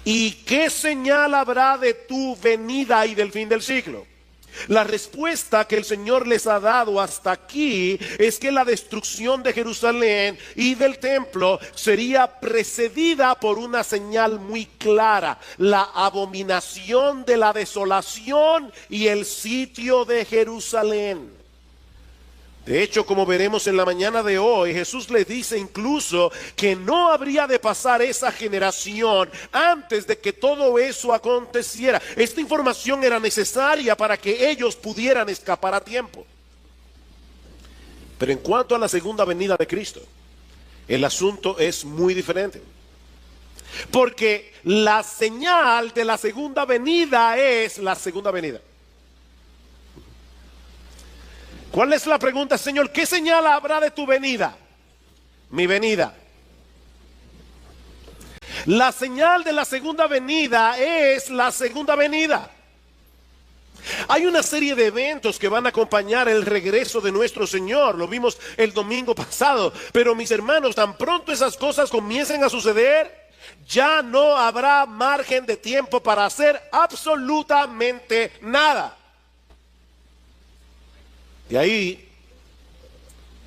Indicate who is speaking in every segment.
Speaker 1: ¿y qué señal habrá de tu venida y del fin del siglo? La respuesta que el Señor les ha dado hasta aquí es que la destrucción de Jerusalén y del templo sería precedida por una señal muy clara: la abominación de la desolación y el sitio de Jerusalén. De hecho, como veremos en la mañana de hoy, Jesús les dice incluso que no habría de pasar esa generación antes de que todo eso aconteciera. Esta información era necesaria para que ellos pudieran escapar a tiempo. Pero en cuanto a la segunda venida de Cristo, el asunto es muy diferente. Porque la señal de la segunda venida es la segunda venida. ¿Cuál es la pregunta, Señor? ¿Qué señal habrá de tu venida? Mi venida. La señal de la segunda venida es la segunda venida. Hay una serie de eventos que van a acompañar el regreso de nuestro Señor. Lo vimos el domingo pasado. Pero mis hermanos, tan pronto esas cosas comiencen a suceder, ya no habrá margen de tiempo para hacer absolutamente nada. De ahí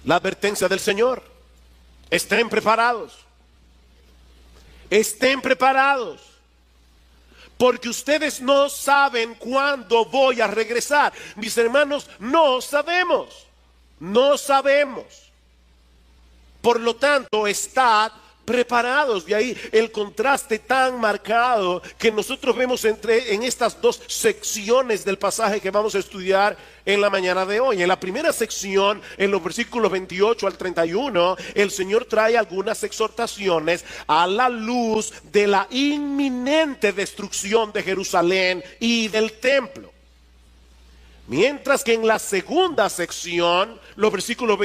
Speaker 1: la advertencia del Señor: estén preparados, estén preparados, porque ustedes no saben cuándo voy a regresar. Mis hermanos, no sabemos, no sabemos. Por lo tanto, estad preparados. De ahí el contraste tan marcado que nosotros vemos en estas dos secciones del pasaje que vamos a estudiar en la mañana de hoy. En la primera sección, en los versículos 28 al 31, el Señor trae algunas exhortaciones a la luz de la inminente destrucción de Jerusalén y del templo. Mientras que en la segunda sección, los versículos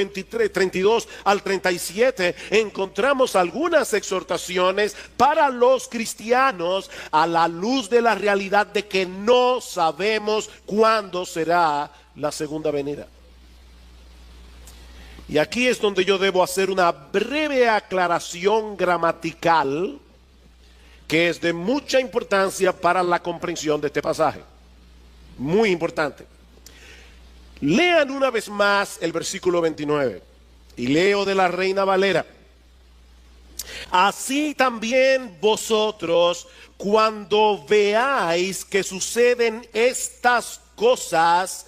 Speaker 1: 32 al 37, encontramos algunas exhortaciones para los cristianos a la luz de la realidad de que no sabemos cuándo será la segunda venida. Y aquí es donde yo debo hacer una breve aclaración gramatical que es de mucha importancia para la comprensión de este pasaje. Muy importante. Lean una vez más el versículo 29 y leo de la Reina Valera. Así también vosotros, cuando veáis que suceden estas cosas,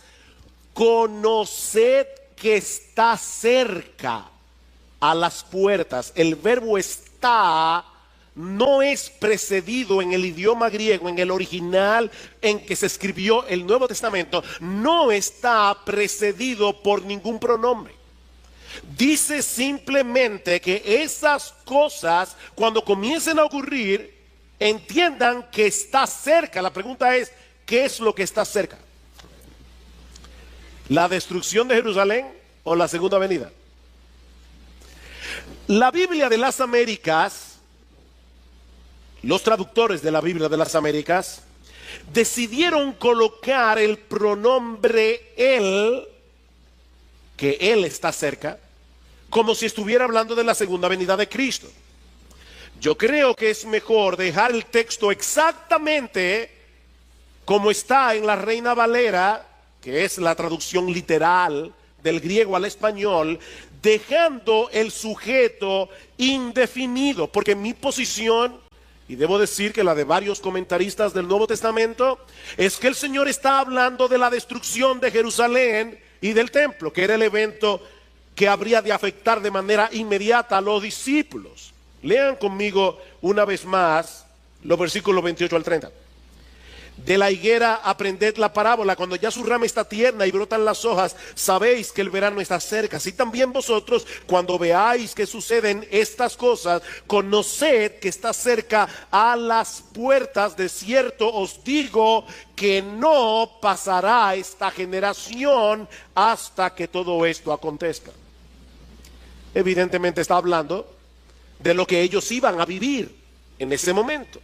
Speaker 1: conoced que está cerca a las puertas. El verbo está no es precedido en el idioma griego, en el original en que se escribió el Nuevo Testamento, no está precedido por ningún pronombre. Dice simplemente que esas cosas, cuando comiencen a ocurrir, entiendan que está cerca. La pregunta es, ¿qué es lo que está cerca? ¿La destrucción de Jerusalén o la segunda venida? La Biblia de las Américas, los traductores de la Biblia de las Américas, decidieron colocar el pronombre él, que él está cerca, como si estuviera hablando de la segunda venida de Cristo. Yo creo que es mejor dejar el texto exactamente como está en la Reina Valera, que es la traducción literal del griego al español, dejando el sujeto indefinido, porque mi posición, y debo decir que la de varios comentaristas del Nuevo Testamento, es que el Señor está hablando de la destrucción de Jerusalén y del templo, que era el evento que habría de afectar de manera inmediata a los discípulos. Lean conmigo una vez más los versículos 28 al 30. De la higuera aprended la parábola: cuando ya su rama está tierna y brotan las hojas, sabéis que el verano está cerca. Así también vosotros, cuando veáis que suceden estas cosas, conoced que está cerca a las puertas. De cierto os digo que no pasará esta generación hasta que todo esto acontezca. Evidentemente está hablando de lo que ellos iban a vivir en ese momento.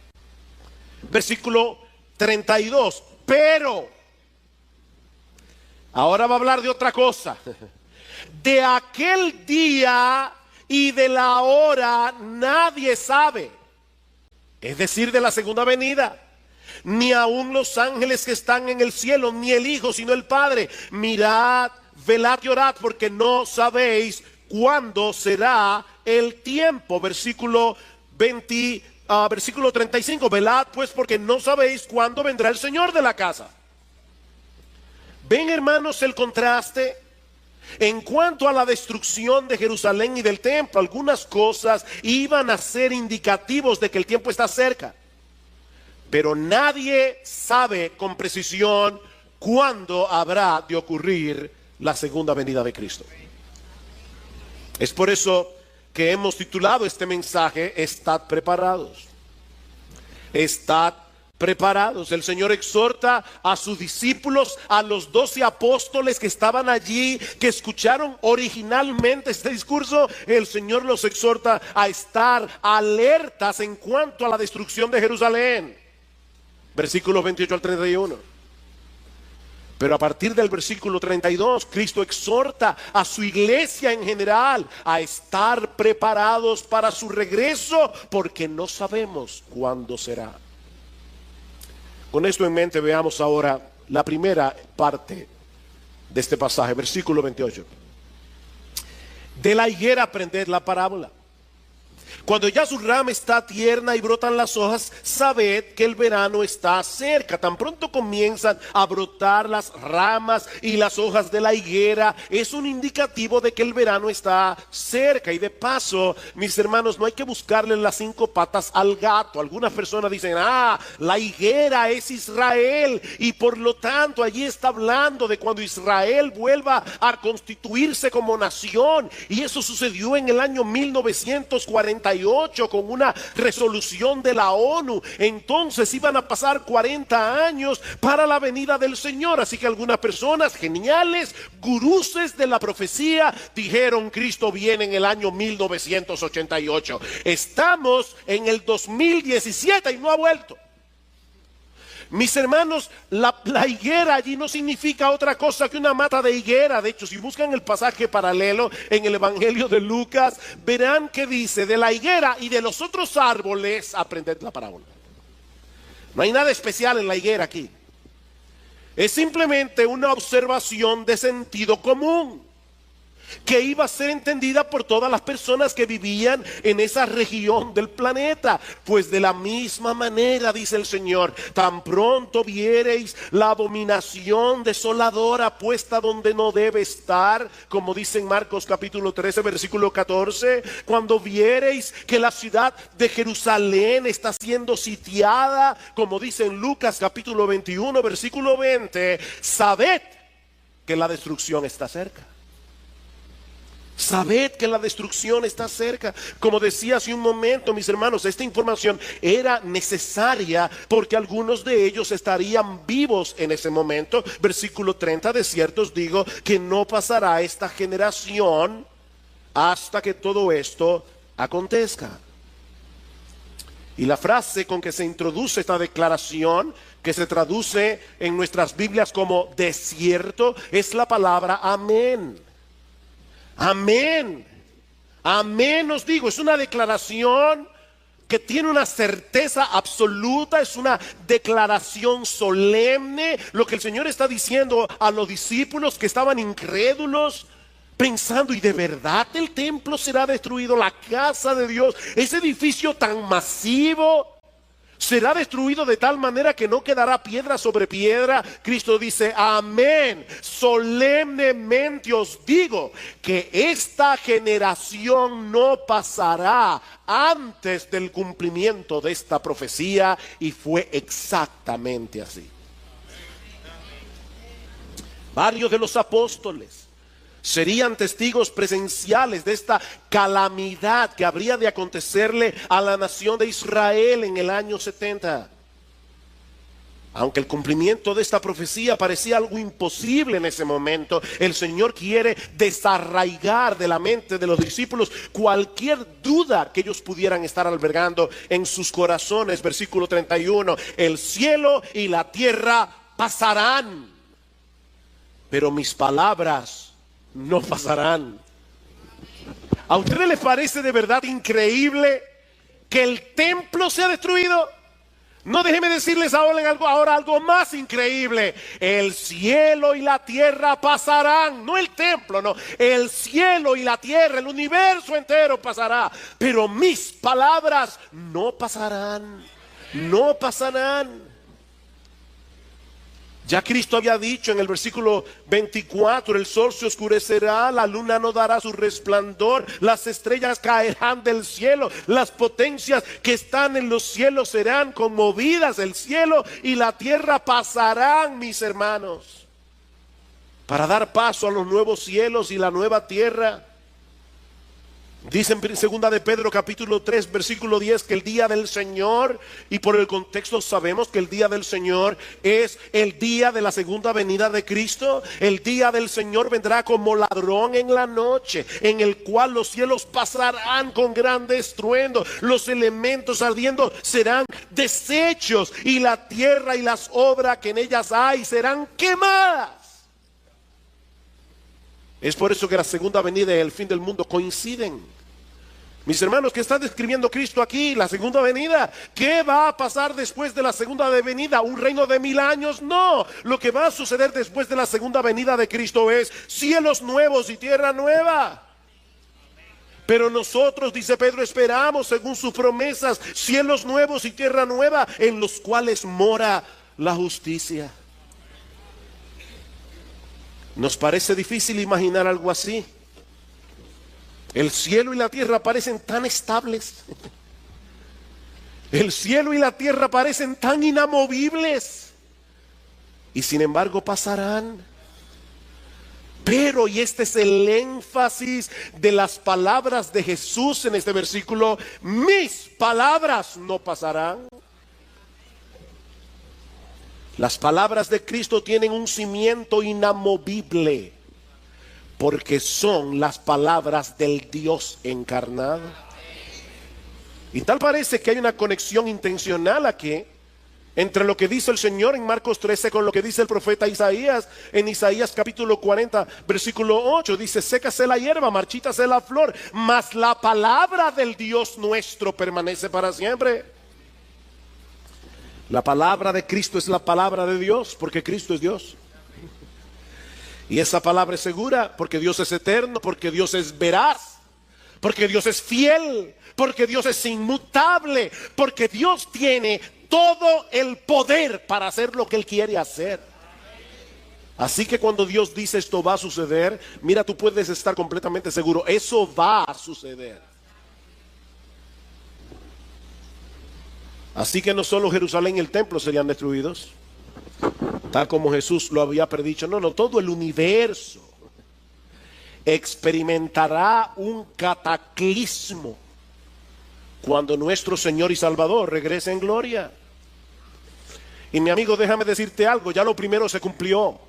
Speaker 1: Versículo 32, pero ahora va a hablar de otra cosa. De aquel día y de la hora nadie sabe. es decir, de la segunda venida. Ni aun los ángeles que están en el cielo, ni el Hijo, sino el Padre. Mirad, velad y orad, porque no sabéis cuándo será el tiempo. Versículo 35. Velad pues, porque no sabéis cuándo vendrá el Señor de la casa. ¿Ven, hermanos, el contraste? En cuanto a la destrucción de Jerusalén y del templo, algunas cosas iban a ser indicativos de que el tiempo está cerca. Pero nadie sabe con precisión cuándo habrá de ocurrir la segunda venida de Cristo. Es por eso que hemos titulado este mensaje, Estad preparados. Estad preparados. El Señor exhorta a sus discípulos, a los 12 apóstoles que estaban allí, que escucharon originalmente este discurso. El Señor los exhorta a estar alertas en cuanto a la destrucción de Jerusalén. Versículos 28 al 31. Pero a partir del versículo 32, Cristo exhorta a su iglesia en general a estar preparados para su regreso, porque no sabemos cuándo será. Con esto en mente, veamos ahora la primera parte de este pasaje, versículo 28. De la higuera aprended la parábola. Cuando ya su rama está tierna y brotan las hojas, sabed que el verano está cerca. Tan pronto comienzan a brotar las ramas y las hojas de la higuera, es un indicativo de que el verano está cerca. Y de paso, mis hermanos, no hay que buscarle las 5 patas al gato. Algunas personas dicen, la higuera es Israel, y por lo tanto allí está hablando de cuando Israel vuelva a constituirse como nación. Y eso sucedió en el año 1948 con una resolución de la ONU. Entonces iban a pasar 40 años para la venida del Señor. Así que algunas personas geniales, guruses de la profecía, dijeron: Cristo viene en el año 1988. Estamos en el 2017 y no ha vuelto. Mis hermanos, la higuera allí no significa otra cosa que una mata de higuera. De hecho, si buscan el pasaje paralelo en el Evangelio de Lucas, verán que dice: de la higuera y de los otros árboles aprended la parábola. No hay nada especial en la higuera aquí. Es simplemente una observación de sentido común, que iba a ser entendida por todas las personas que vivían en esa región del planeta. Pues de la misma manera, dice el Señor, tan pronto viereis la abominación desoladora puesta donde no debe estar, como dice en Marcos capítulo 13 versículo 14, cuando viereis que la ciudad de Jerusalén está siendo sitiada, como dice en Lucas capítulo 21 versículo 20, sabed que la destrucción está cerca. Sabed que la destrucción está cerca. Como decía hace un momento, mis hermanos, esta información era necesaria porque algunos de ellos estarían vivos en ese momento. Versículo 30: de cierto os digo que no pasará esta generación hasta que todo esto acontezca. Y la frase con que se introduce esta declaración, que se traduce en nuestras Biblias como desierto, es la palabra amén. Amén, amén os digo. Es una declaración que tiene una certeza absoluta, es una declaración solemne. Lo que el Señor está diciendo a los discípulos que estaban incrédulos, pensando: ¿y de verdad el templo será destruido? La casa de Dios, ese edificio tan masivo, será destruido de tal manera que no quedará piedra sobre piedra. Cristo dice: amén, solemnemente os digo que esta generación no pasará antes del cumplimiento de esta profecía. Y fue exactamente así. Varios de los apóstoles serían testigos presenciales de esta calamidad que habría de acontecerle a la nación de Israel en el año 70. Aunque el cumplimiento de esta profecía parecía algo imposible en ese momento, el Señor quiere desarraigar de la mente de los discípulos cualquier duda que ellos pudieran estar albergando en sus corazones. Versículo 31: el cielo y la tierra pasarán, pero mis palabras no pasarán. ¿A ustedes les parece de verdad increíble que el templo sea destruido. No, déjeme decirles ahora algo más increíble. El cielo y la tierra pasarán. No el templo, no. El cielo y la tierra, el universo entero pasará. Pero mis palabras no pasarán. No pasarán. Ya Cristo había dicho en el versículo 24, el sol se oscurecerá, la luna no dará su resplandor, las estrellas caerán del cielo, las potencias que están en los cielos serán conmovidas, el cielo y la tierra pasarán, mis hermanos, para dar paso a los nuevos cielos y la nueva tierra. Dice en segunda de Pedro capítulo 3 versículo 10 que el día del Señor, y por el contexto sabemos que el día del Señor es el día de la segunda venida de Cristo. El día del Señor vendrá como ladrón en la noche, en el cual los cielos pasarán con grande estruendo, los elementos ardiendo serán deshechos, y la tierra y las obras que en ellas hay serán quemadas. Es por eso que la segunda venida y el fin del mundo coinciden. Mis hermanos, ¿qué está describiendo Cristo aquí? La segunda venida. ¿Qué va a pasar después de la segunda venida? ¿Un reino de 1000 años? No. Lo que va a suceder después de la segunda venida de Cristo es cielos nuevos y tierra nueva. Pero nosotros, dice Pedro, esperamos según sus promesas cielos nuevos y tierra nueva en los cuales mora la justicia. Nos parece difícil imaginar algo así. El cielo y la tierra parecen tan estables. El cielo y la tierra parecen tan inamovibles. Y sin embargo pasarán. Pero, y este es el énfasis de las palabras de Jesús en este versículo, mis palabras no pasarán. Las palabras de Cristo tienen un cimiento inamovible, porque son las palabras del Dios encarnado. Y tal parece que hay una conexión intencional aquí entre lo que dice el Señor en Marcos 13 con lo que dice el profeta Isaías. En Isaías capítulo 40 versículo 8 dice: sécase la hierba, marchítase la flor, mas la palabra del Dios nuestro permanece para siempre. La palabra de Cristo es la palabra de Dios, porque Cristo es Dios. Y esa palabra es segura, porque Dios es eterno, porque Dios es veraz, porque Dios es fiel, porque Dios es inmutable, porque Dios tiene todo el poder para hacer lo que Él quiere hacer. Así que cuando Dios dice esto va a suceder, mira, tú puedes estar completamente seguro, eso va a suceder. Así que no solo Jerusalén y el templo serían destruidos, tal como Jesús lo había predicho. No, todo el universo experimentará un cataclismo cuando nuestro Señor y Salvador regrese en gloria. Y mi amigo, déjame decirte algo, ya lo primero se cumplió.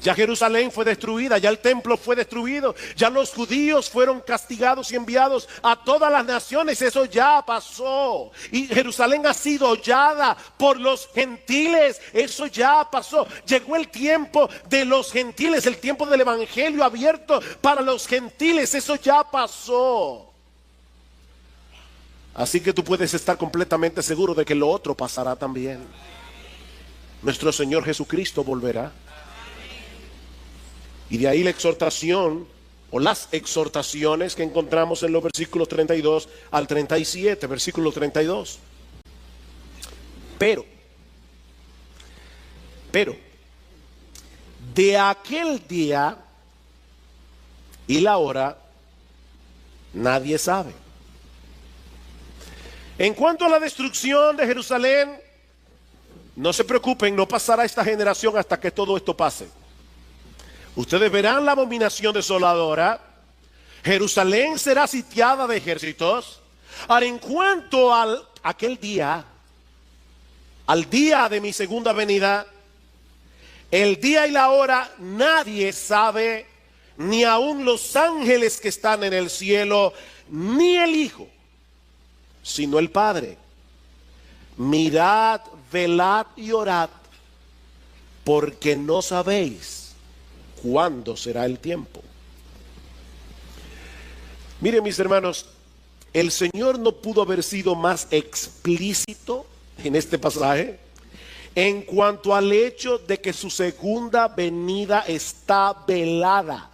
Speaker 1: Ya Jerusalén fue destruida, ya el templo fue destruido, ya los judíos fueron castigados y enviados a todas las naciones, eso ya pasó. Y Jerusalén ha sido hollada por los gentiles, eso ya pasó. Llegó el tiempo de los gentiles, el tiempo del evangelio abierto para los gentiles, eso ya pasó. Así que tú puedes estar completamente seguro de que lo otro pasará también. Nuestro Señor Jesucristo volverá. Y de ahí la exhortación o las exhortaciones que encontramos en los versículos 32 al 37, versículo 32. Pero, de aquel día y la hora nadie sabe. En cuanto a la destrucción de Jerusalén, no se preocupen, no pasará esta generación hasta que todo esto pase. Ustedes verán la abominación desoladora. Jerusalén será sitiada de ejércitos. Ahora, en cuanto a aquel día, al día de mi segunda venida, el día y la hora nadie sabe, ni aun los ángeles que están en el cielo, ni el Hijo, sino el Padre. Mirad, velad y orad, porque no sabéis cuándo será el tiempo. Miren, mis hermanos, El Señor no pudo haber sido más explícito en este pasaje en cuanto al hecho de que su segunda venida está velada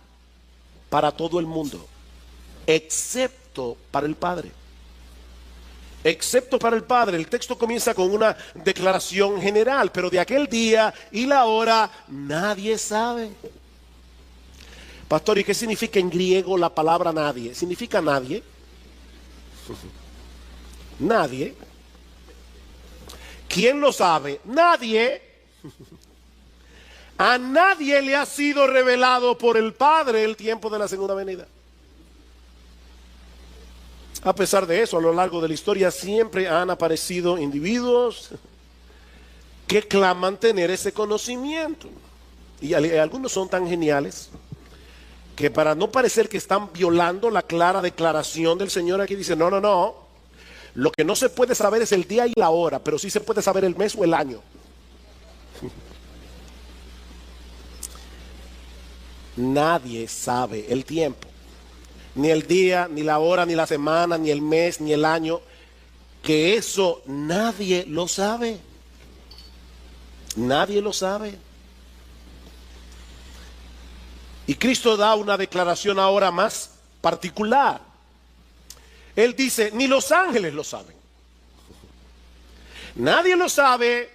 Speaker 1: para todo el mundo, excepto para el Padre. Excepto para el Padre. El texto comienza con una declaración general, pero de aquel día y la hora nadie sabe. Pastor, ¿y qué significa en griego la palabra nadie? ¿Significa nadie? Nadie. ¿Quién lo sabe? Nadie. A nadie le ha sido revelado por el Padre el tiempo de la segunda venida. A pesar de eso, a lo largo de la historia siempre han aparecido individuos que claman tener ese conocimiento. Y algunos son tan geniales que, para no parecer que están violando la clara declaración del Señor, aquí dice, no, no, no. Lo que no se puede saber es el día y la hora, pero sí se puede saber el mes o el año. Nadie sabe el tiempo, ni el día, ni la hora, ni la semana, ni el mes, ni el año. Que eso nadie lo sabe. Nadie lo sabe. Y Cristo da una declaración ahora más particular. Él dice, ni los ángeles lo saben. Nadie lo sabe,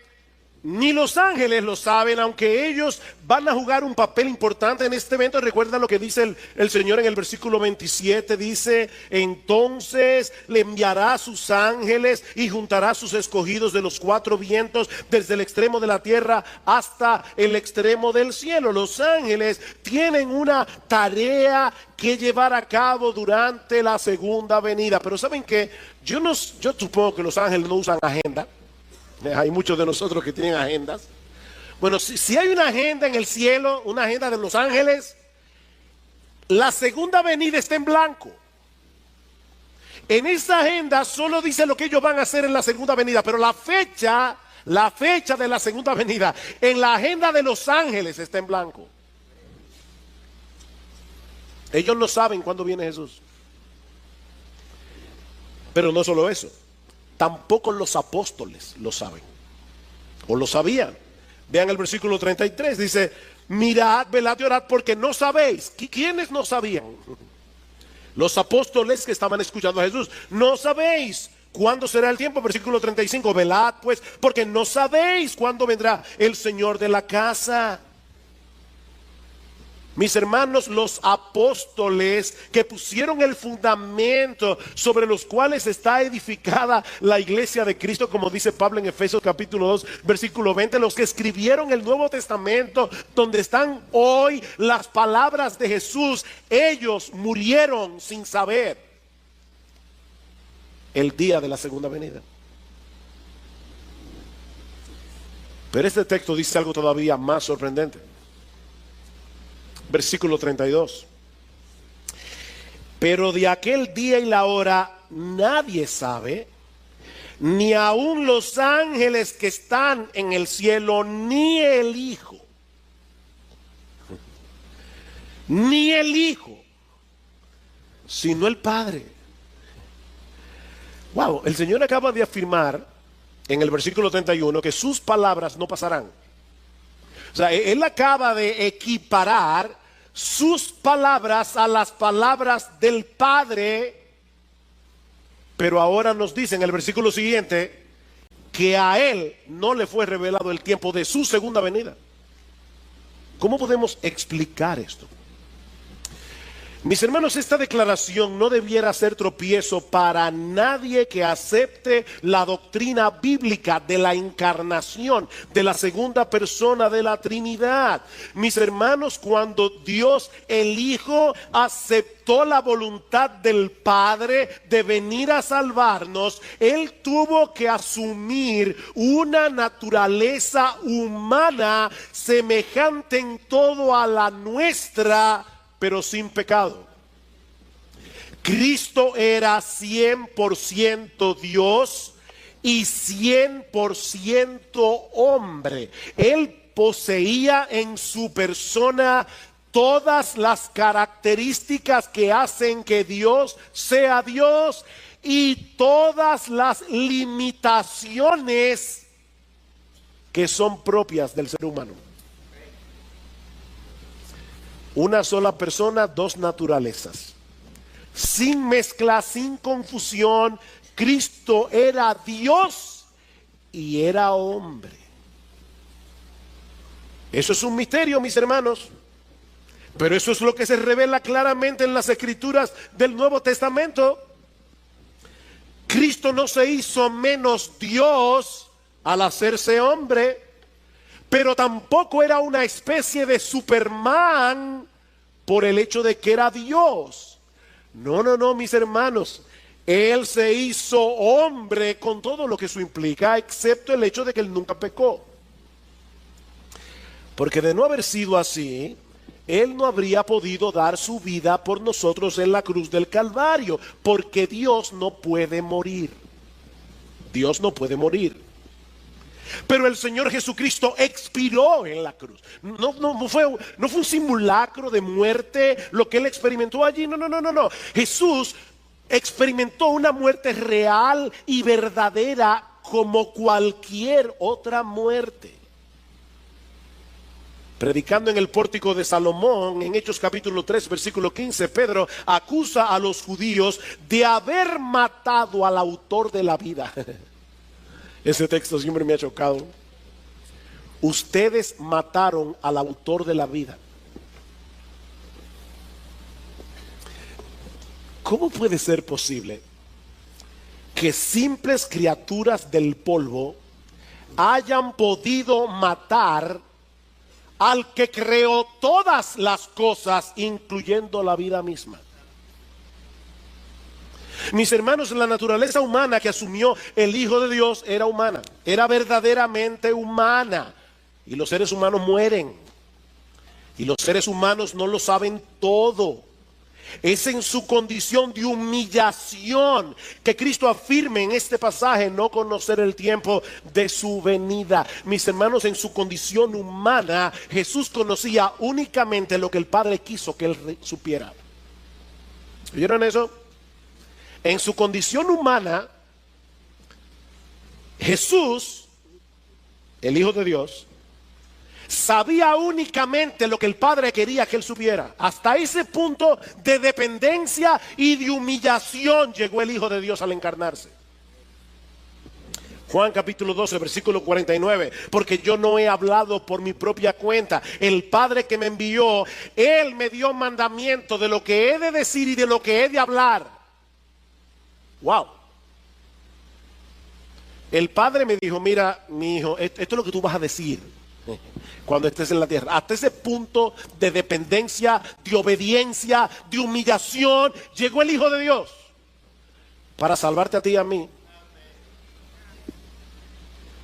Speaker 1: ni los ángeles lo saben, aunque ellos van a jugar un papel importante en este evento. Recuerda lo que dice el Señor en el versículo 27, dice, entonces le enviará a sus ángeles y juntará a sus escogidos de los cuatro vientos, desde el extremo de la tierra hasta el extremo del cielo. Los ángeles tienen una tarea que llevar a cabo durante la segunda venida. Pero ¿saben qué? Yo supongo que los ángeles no usan agenda. Hay muchos de nosotros que tienen agendas. Bueno, si hay una agenda en el cielo, una agenda de los ángeles, la segunda venida está en blanco. En esa agenda solo dice lo que ellos van a hacer en la segunda venida, pero la fecha de la segunda venida en la agenda de los ángeles está en blanco. Ellos no saben cuándo viene Jesús. Pero no solo eso, tampoco los apóstoles lo saben, o lo sabían. Vean el versículo 33, dice, mirad, velad y orad porque no sabéis. ¿Quiénes no sabían? Los apóstoles que estaban escuchando a Jesús. No sabéis cuándo será el tiempo. Versículo 35, velad pues porque no sabéis cuándo vendrá el Señor de la casa. Mis hermanos, los apóstoles que pusieron el fundamento sobre los cuales está edificada la iglesia de Cristo, como dice Pablo en Efesios capítulo 2, versículo 20, los que escribieron el Nuevo Testamento, donde están hoy las palabras de Jesús, ellos murieron sin saber el día de la segunda venida. Pero este texto dice algo todavía más sorprendente. Versículo 32. Pero de aquel día y la hora nadie sabe, ni aun los ángeles que están en el cielo, ni el Hijo. Ni el Hijo, sino el Padre. Wow, el Señor acaba de afirmar en el versículo 31 que sus palabras no pasarán. O sea, Él acaba de equiparar sus palabras a las palabras del Padre, pero ahora nos dice en el versículo siguiente que a Él no le fue revelado el tiempo de su segunda venida. ¿Cómo podemos explicar esto? Mis hermanos, esta declaración no debiera ser tropiezo para nadie que acepte la doctrina bíblica de la encarnación, de la segunda persona de la Trinidad. Mis hermanos, cuando Dios el Hijo aceptó la voluntad del Padre de venir a salvarnos, Él tuvo que asumir una naturaleza humana semejante en todo a la nuestra, pero sin pecado. Cristo era 100% Dios y 100% hombre. Él poseía en su persona todas las características que hacen que Dios sea Dios, y todas las limitaciones que son propias del ser humano. Una sola persona, dos naturalezas. Sin mezcla, sin confusión, Cristo era Dios y era hombre. Eso es un misterio, mis hermanos. Pero eso es lo que se revela claramente en las escrituras del Nuevo Testamento. Cristo no se hizo menos Dios al hacerse hombre, pero tampoco era una especie de Superman por el hecho de que era Dios. No, no, no, mis hermanos. Él se hizo hombre con todo lo que eso implica, excepto el hecho de que él nunca pecó. Porque de no haber sido así, él no habría podido dar su vida por nosotros en la cruz del Calvario, porque Dios no puede morir. Dios no puede morir. Pero el Señor Jesucristo expiró en la cruz. No fue un simulacro de muerte lo que él experimentó allí. No. Jesús experimentó una muerte real y verdadera como cualquier otra muerte. Predicando en el pórtico de Salomón, en Hechos capítulo 3, versículo 15, Pedro acusa a los judíos de haber matado al autor de la vida. Ese texto siempre me ha chocado. Ustedes mataron al autor de la vida. ¿Cómo puede ser posible que simples criaturas del polvo hayan podido matar al que creó todas las cosas, incluyendo la vida misma? Mis hermanos, la naturaleza humana que asumió el Hijo de Dios era humana, era verdaderamente humana. Y los seres humanos mueren. Y los seres humanos no lo saben todo. Es en su condición de humillación que Cristo afirma en este pasaje no conocer el tiempo de su venida. Mis hermanos, en su condición humana, Jesús conocía únicamente lo que el Padre quiso que él supiera. ¿Oyeron eso? En su condición humana, Jesús, el Hijo de Dios, sabía únicamente lo que el Padre quería que él supiera. Hasta ese punto de dependencia y de humillación llegó el Hijo de Dios al encarnarse. Juan capítulo 12, versículo 49. Porque yo no he hablado por mi propia cuenta. El Padre que me envió, Él me dio mandamiento de lo que he de decir y de lo que he de hablar. Wow. El Padre me dijo: mira, mi hijo, esto es lo que tú vas a decir cuando estés en la tierra. Hasta ese punto de dependencia, de obediencia, de humillación, llegó el Hijo de Dios para salvarte a ti y a mí.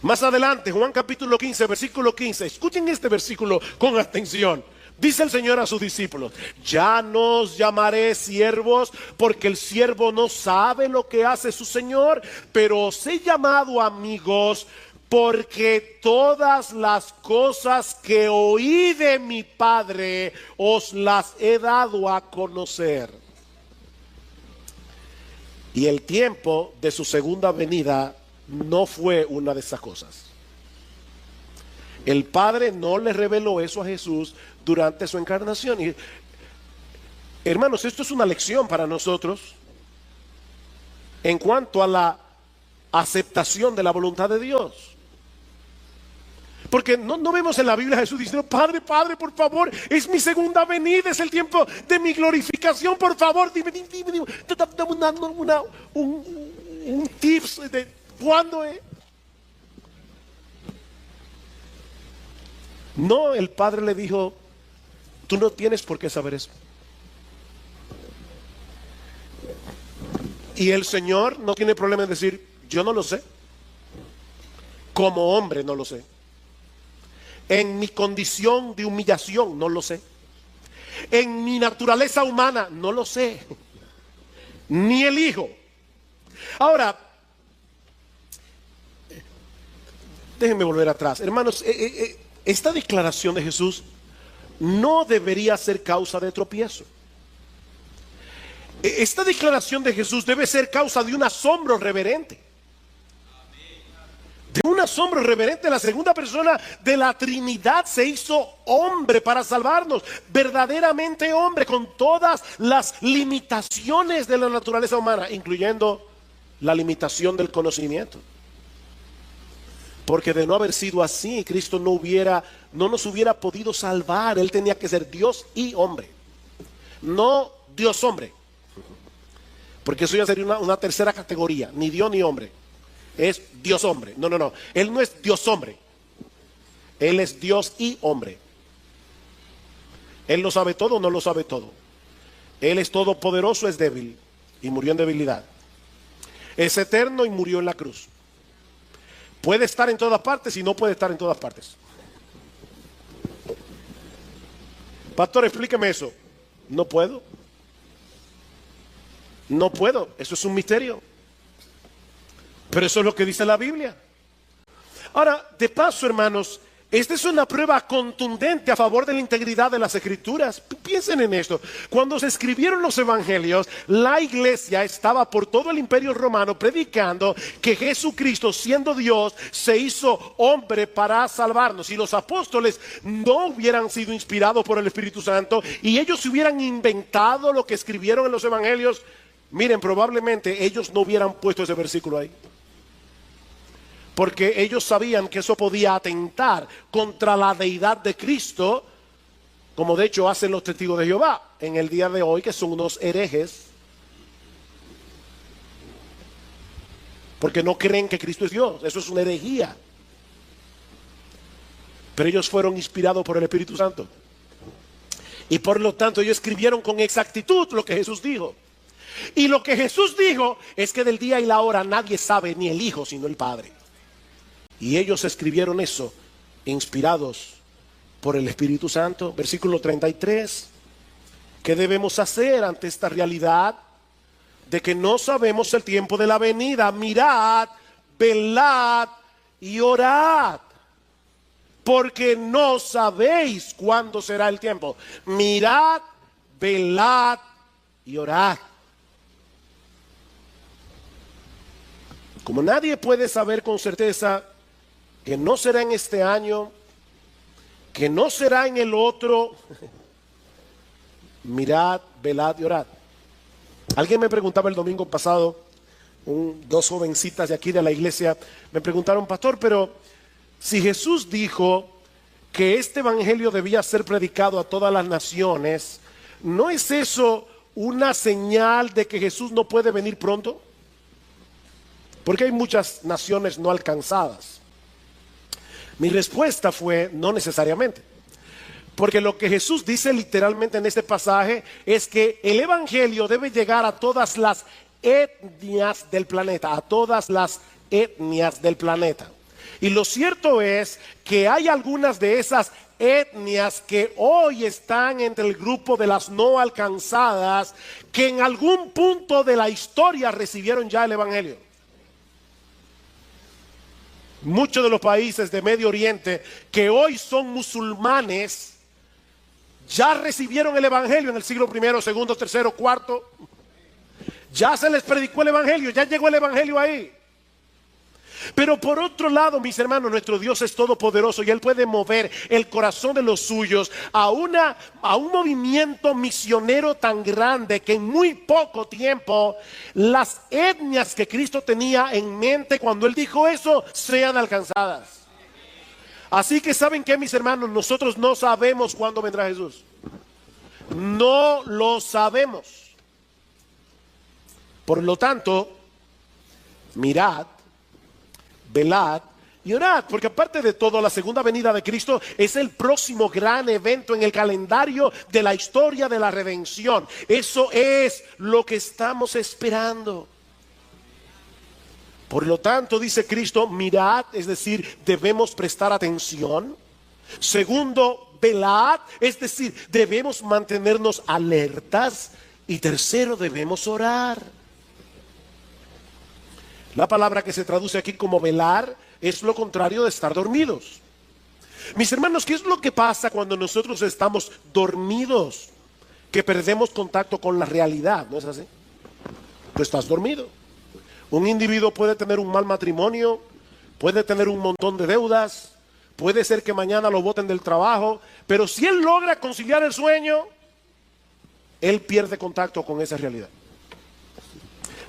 Speaker 1: Más adelante, Juan capítulo 15, versículo 15. Escuchen este versículo con atención. Dice el Señor a sus discípulos: ya no os llamaré siervos, porque el siervo no sabe lo que hace su Señor, pero os he llamado amigos, porque todas las cosas que oí de mi Padre os las he dado a conocer. Y el tiempo de su segunda venida no fue una de esas cosas. El Padre no le reveló eso a Jesús durante su encarnación. Y, hermanos, esto es una lección para nosotros en cuanto a la aceptación de la voluntad de Dios. Porque no vemos en la Biblia a Jesús diciendo: Padre, por favor, es mi segunda venida, es el tiempo de mi glorificación, por favor, dime un tips de cuándo es. No, el Padre le dijo: tú no tienes por qué saber eso. Y el Señor no tiene problema en decir: yo no lo sé. Como hombre no lo sé. En mi condición de humillación no lo sé. En mi naturaleza humana no lo sé. Ni el Hijo. Ahora, déjenme volver atrás. Hermanos, esta declaración de Jesús no debería ser causa de tropiezo. Esta declaración de Jesús debe ser causa de un asombro reverente. De un asombro reverente. La segunda persona de la Trinidad se hizo hombre para salvarnos. Verdaderamente hombre, con todas las limitaciones de la naturaleza humana, incluyendo la limitación del conocimiento. Porque de no haber sido así, Cristo no nos hubiera podido salvar. Él tenía que ser Dios y hombre. No Dios hombre. Porque eso ya sería una tercera categoría. Ni Dios ni hombre. Es Dios hombre. No. Él no es Dios hombre. Él es Dios y hombre. Él lo sabe todo o no lo sabe todo. Él es todopoderoso, es débil y murió en debilidad. Es eterno y murió en la cruz. Puede estar en todas partes y no puede estar en todas partes. Pastor, explíqueme eso. No puedo. No puedo. Eso es un misterio. Pero eso es lo que dice la Biblia. Ahora, de paso, hermanos, esta es una prueba contundente a favor de la integridad de las Escrituras. Piensen en esto. Cuando se escribieron los evangelios, la iglesia estaba por todo el imperio romano predicando que Jesucristo, siendo Dios, se hizo hombre para salvarnos. Si los apóstoles no hubieran sido inspirados por el Espíritu Santo y ellos hubieran inventado lo que escribieron en los evangelios, miren, probablemente ellos no hubieran puesto ese versículo ahí. Porque ellos sabían que eso podía atentar contra la deidad de Cristo, como de hecho hacen los testigos de Jehová en el día de hoy, que son unos herejes. Porque no creen que Cristo es Dios. Eso es una herejía. Pero ellos fueron inspirados por el Espíritu Santo. Y por lo tanto ellos escribieron con exactitud lo que Jesús dijo. Y lo que Jesús dijo es que del día y la hora nadie sabe, ni el Hijo, sino el Padre. Y ellos escribieron eso, inspirados por el Espíritu Santo. Versículo 33. ¿Qué debemos hacer ante esta realidad de que no sabemos el tiempo de la venida? Mirad, velad y orad, porque no sabéis cuándo será el tiempo. Mirad, velad y orad. Como nadie puede saber con certeza que no será en este año, que no será en el otro, mirad, velad y orad. Alguien me preguntaba el domingo pasado, dos jovencitas de aquí de la iglesia, me preguntaron, pastor, pero si Jesús dijo que este evangelio debía ser predicado a todas las naciones, ¿no es eso una señal de que Jesús no puede venir pronto? Porque hay muchas naciones no alcanzadas. Mi respuesta fue, no necesariamente. Porque lo que Jesús dice literalmente en este pasaje es que el evangelio debe llegar a todas las etnias del planeta, a todas las etnias del planeta. Y lo cierto es que hay algunas de esas etnias que hoy están entre el grupo de las no alcanzadas, que en algún punto de la historia recibieron ya el evangelio. Muchos de los países de Medio Oriente que hoy son musulmanes ya recibieron el evangelio en el siglo I, segundo, tercero, cuarto. Ya se les predicó el evangelio, ya llegó el evangelio ahí. Pero por otro lado, mis hermanos, nuestro Dios es todopoderoso y Él puede mover el corazón de los suyos a un movimiento misionero tan grande que en muy poco tiempo las etnias que Cristo tenía en mente cuando Él dijo eso sean alcanzadas. Así que ¿saben qué, mis hermanos? Nosotros no sabemos cuándo vendrá Jesús. No lo sabemos. Por lo tanto, mirad, velad y orad, porque aparte de todo, la segunda venida de Cristo es el próximo gran evento en el calendario de la historia de la redención. Eso es lo que estamos esperando. Por lo tanto, dice Cristo, mirad, es decir, debemos prestar atención. Segundo, velad, es decir, debemos mantenernos alertas. Y tercero, debemos orar. La palabra que se traduce aquí como velar es lo contrario de estar dormidos. Mis hermanos, ¿qué es lo que pasa cuando nosotros estamos dormidos? que perdemos contacto con la realidad, ¿no es así? Tú estás dormido. Un individuo puede tener un mal matrimonio, puede tener un montón de deudas, puede ser que mañana lo boten del trabajo, pero si él logra conciliar el sueño, él pierde contacto con esa realidad.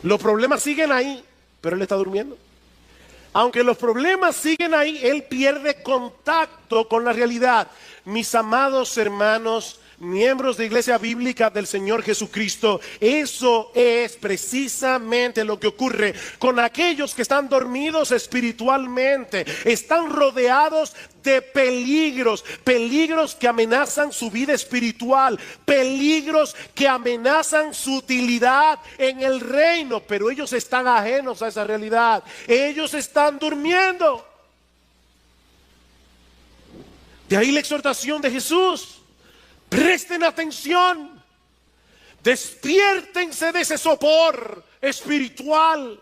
Speaker 1: Los problemas siguen ahí, pero él está durmiendo. Aunque los problemas siguen ahí, él pierde contacto con la realidad. Mis amados hermanos, miembros de Iglesia Bíblica del Señor Jesucristo, eso es precisamente lo que ocurre con aquellos que están dormidos espiritualmente. Están rodeados de peligros, peligros que amenazan su vida espiritual, peligros que amenazan su utilidad en el reino, pero ellos están ajenos a esa realidad. Ellos están durmiendo. De ahí la exhortación de Jesús. Presten atención, despiértense de ese sopor espiritual.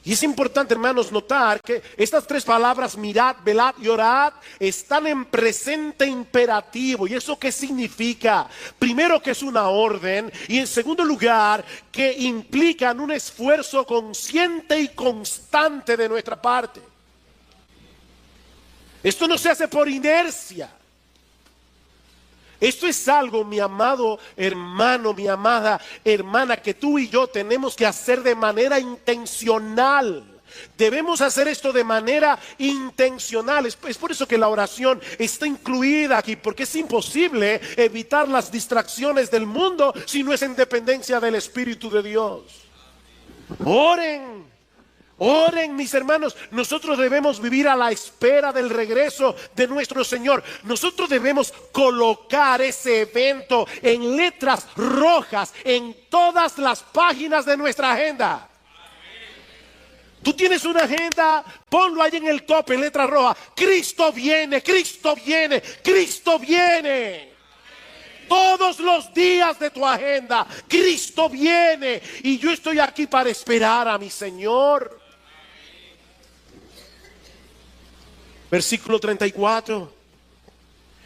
Speaker 1: Y es importante, hermanos, notar que estas tres palabras, mirad, velad y orad, están en presente imperativo. ¿Y eso qué significa? Primero, que es una orden, y en segundo lugar, que implican un esfuerzo consciente y constante de nuestra parte. Esto no se hace por inercia. Esto es algo, mi amado hermano, mi amada hermana, que tú y yo tenemos que hacer de manera intencional. Debemos hacer esto de manera intencional. Es por eso que la oración está incluida aquí, porque es imposible evitar las distracciones del mundo si no es en dependencia del Espíritu de Dios. Oren. Oren, mis hermanos. Nosotros debemos vivir a la espera del regreso de nuestro Señor. Nosotros debemos colocar ese evento en letras rojas en todas las páginas de nuestra agenda. Tú tienes una agenda, ponlo ahí en el tope, en letra roja. Cristo viene, Cristo viene, Cristo viene. Todos los días de tu agenda, Cristo viene. Y yo estoy aquí para esperar a mi Señor. Versículo 34.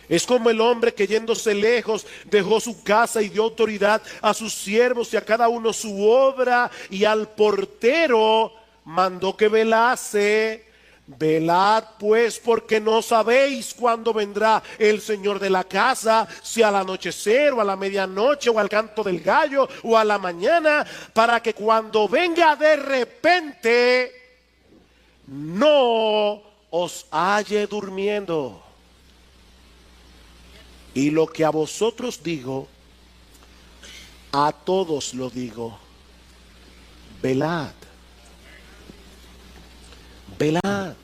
Speaker 1: Es como el hombre que yéndose lejos dejó su casa y dio autoridad a sus siervos y a cada uno su obra, y al portero mandó que velase. Velad pues, porque no sabéis cuándo vendrá el Señor de la casa, si al anochecer o a la medianoche o al canto del gallo o a la mañana, para que cuando venga de repente no os halle durmiendo. Y lo que a vosotros digo, a todos lo digo: velad, velad.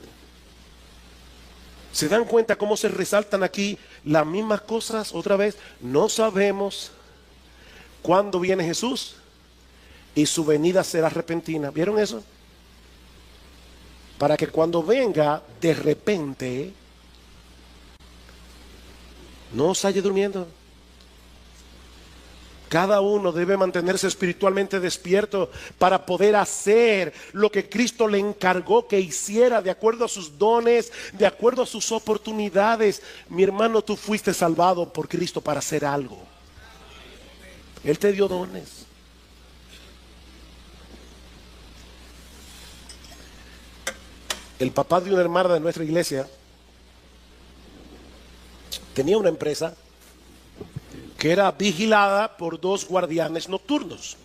Speaker 1: ¿Se dan cuenta cómo se resaltan aquí las mismas cosas otra vez? No sabemos cuándo viene Jesús y su venida será repentina. ¿Vieron eso? Para que cuando venga de repente no os halle durmiendo. Cada uno debe mantenerse espiritualmente despierto para poder hacer lo que Cristo le encargó que hiciera, de acuerdo a sus dones, de acuerdo a sus oportunidades. Mi hermano, tú fuiste salvado por Cristo para hacer algo. Él te dio dones. El papá de una hermana de nuestra iglesia tenía una empresa que era vigilada por 2 guardianes nocturnos.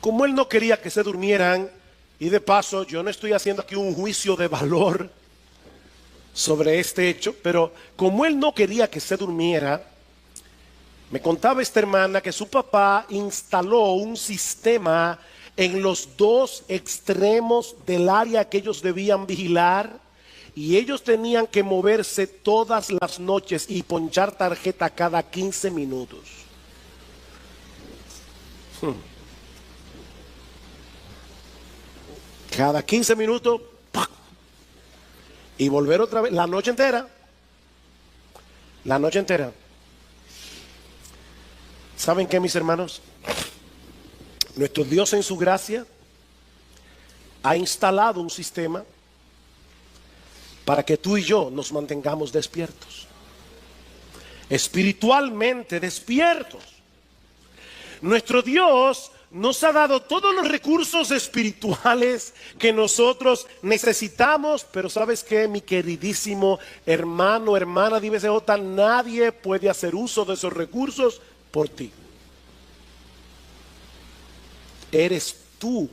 Speaker 1: Como él no quería que se durmieran, y de paso yo no estoy haciendo aquí un juicio de valor sobre este hecho, pero como él no quería que se durmiera, me contaba esta hermana que su papá instaló un sistema en los 2 extremos del área que ellos debían vigilar, y ellos tenían que moverse todas las noches y ponchar tarjeta cada 15 minutos. Cada 15 minutos, ¡pac! Y volver otra vez, la noche entera. La noche entera. ¿Saben qué, mis hermanos? Nuestro Dios en su gracia ha instalado un sistema para que tú y yo nos mantengamos despiertos. espiritualmente despiertos. Nuestro Dios nos ha dado todos los recursos espirituales que nosotros necesitamos, pero ¿sabes qué, mi queridísimo hermano, hermana de IBCJ? Nadie puede hacer uso de esos recursos por ti. Eres tú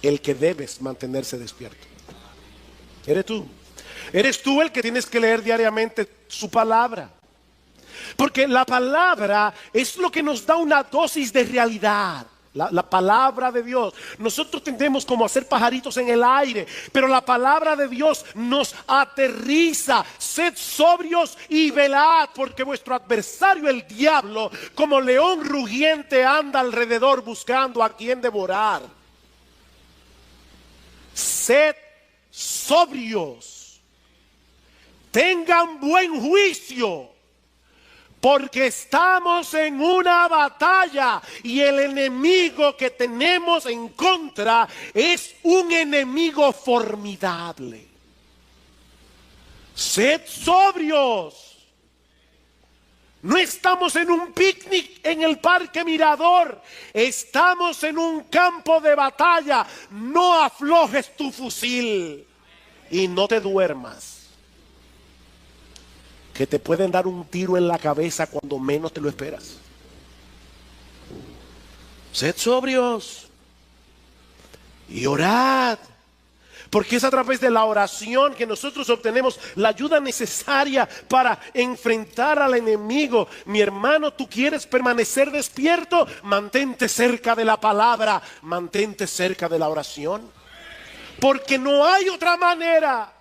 Speaker 1: el que debes mantenerse despierto. Eres tú. Eres tú el que tienes que leer diariamente su palabra. Porque la palabra es lo que nos da una dosis de realidad. La palabra de Dios. Nosotros tendemos como a ser pajaritos en el aire, pero la palabra de Dios nos aterriza. Sed sobrios y velad, porque vuestro adversario el diablo, como león rugiente, anda alrededor buscando a quien devorar. Sed sobrios. Tengan buen juicio. Porque estamos en una batalla y el enemigo que tenemos en contra es un enemigo formidable. Sed sobrios. No estamos en un picnic en el Parque Mirador. Estamos en un campo de batalla. No aflojes tu fusil y no te duermas. Que te pueden dar un tiro en la cabeza cuando menos te lo esperas. Sed sobrios y orad, porque es a través de la oración que nosotros obtenemos la ayuda necesaria para enfrentar al enemigo. Mi hermano, ¿tú quieres permanecer despierto? Mantente cerca de la palabra, mantente cerca de la oración, porque no hay otra manera.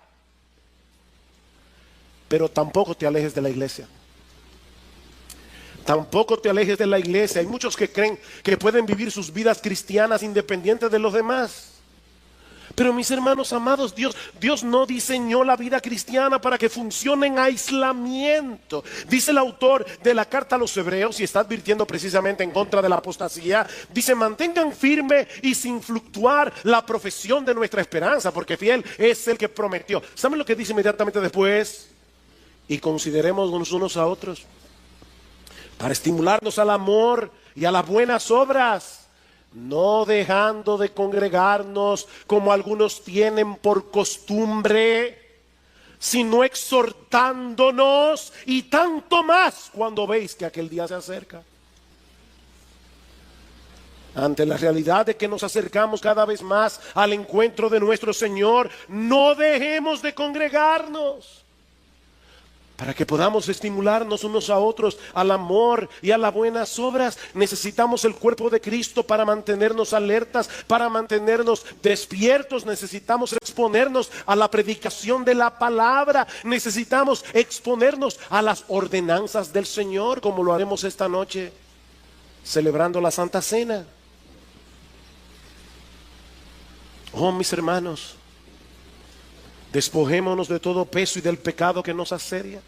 Speaker 1: Pero tampoco te alejes de la iglesia. Tampoco te alejes de la iglesia. Hay muchos que creen que pueden vivir sus vidas cristianas independientes de los demás. Pero mis hermanos amados, Dios no diseñó la vida cristiana para que funcione en aislamiento. Dice el autor de la carta a los Hebreos, y está advirtiendo precisamente en contra de la apostasía, dice: mantengan firme y sin fluctuar la profesión de nuestra esperanza, porque fiel es el que prometió. ¿Saben lo que dice inmediatamente después? Y consideremos unos a otros para estimularnos al amor y a las buenas obras, no dejando de congregarnos como algunos tienen por costumbre, sino exhortándonos, y tanto más cuando veis que aquel día se acerca. Ante la realidad de que nos acercamos cada vez más al encuentro de nuestro Señor, no dejemos de congregarnos, para que podamos estimularnos unos a otros al amor y a las buenas obras. Necesitamos el cuerpo de Cristo para mantenernos alertas, para mantenernos despiertos. Necesitamos exponernos a la predicación de la palabra. Necesitamos exponernos a las ordenanzas del Señor, como lo haremos esta noche, celebrando la Santa Cena. Oh, mis hermanos, despojémonos de todo peso y del pecado que nos asedia,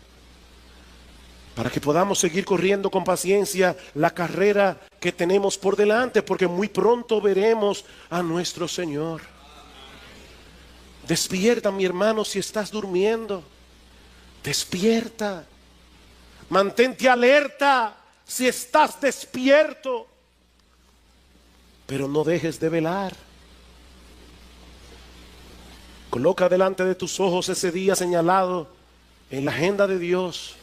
Speaker 1: para que podamos seguir corriendo con paciencia la carrera que tenemos por delante, porque muy pronto veremos a nuestro Señor. Despierta, mi hermano, si estás durmiendo. Despierta. Mantente alerta si estás despierto, pero no dejes de velar. Coloca delante de tus ojos ese día señalado en la agenda de Dios.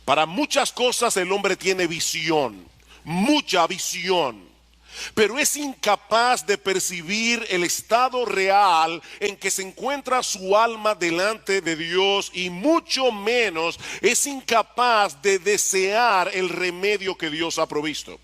Speaker 2: Para muchas cosas el hombre tiene visión, mucha visión, pero es incapaz de percibir el estado real en que se encuentra su alma delante de Dios, y mucho menos es incapaz de desear el remedio que Dios ha provisto.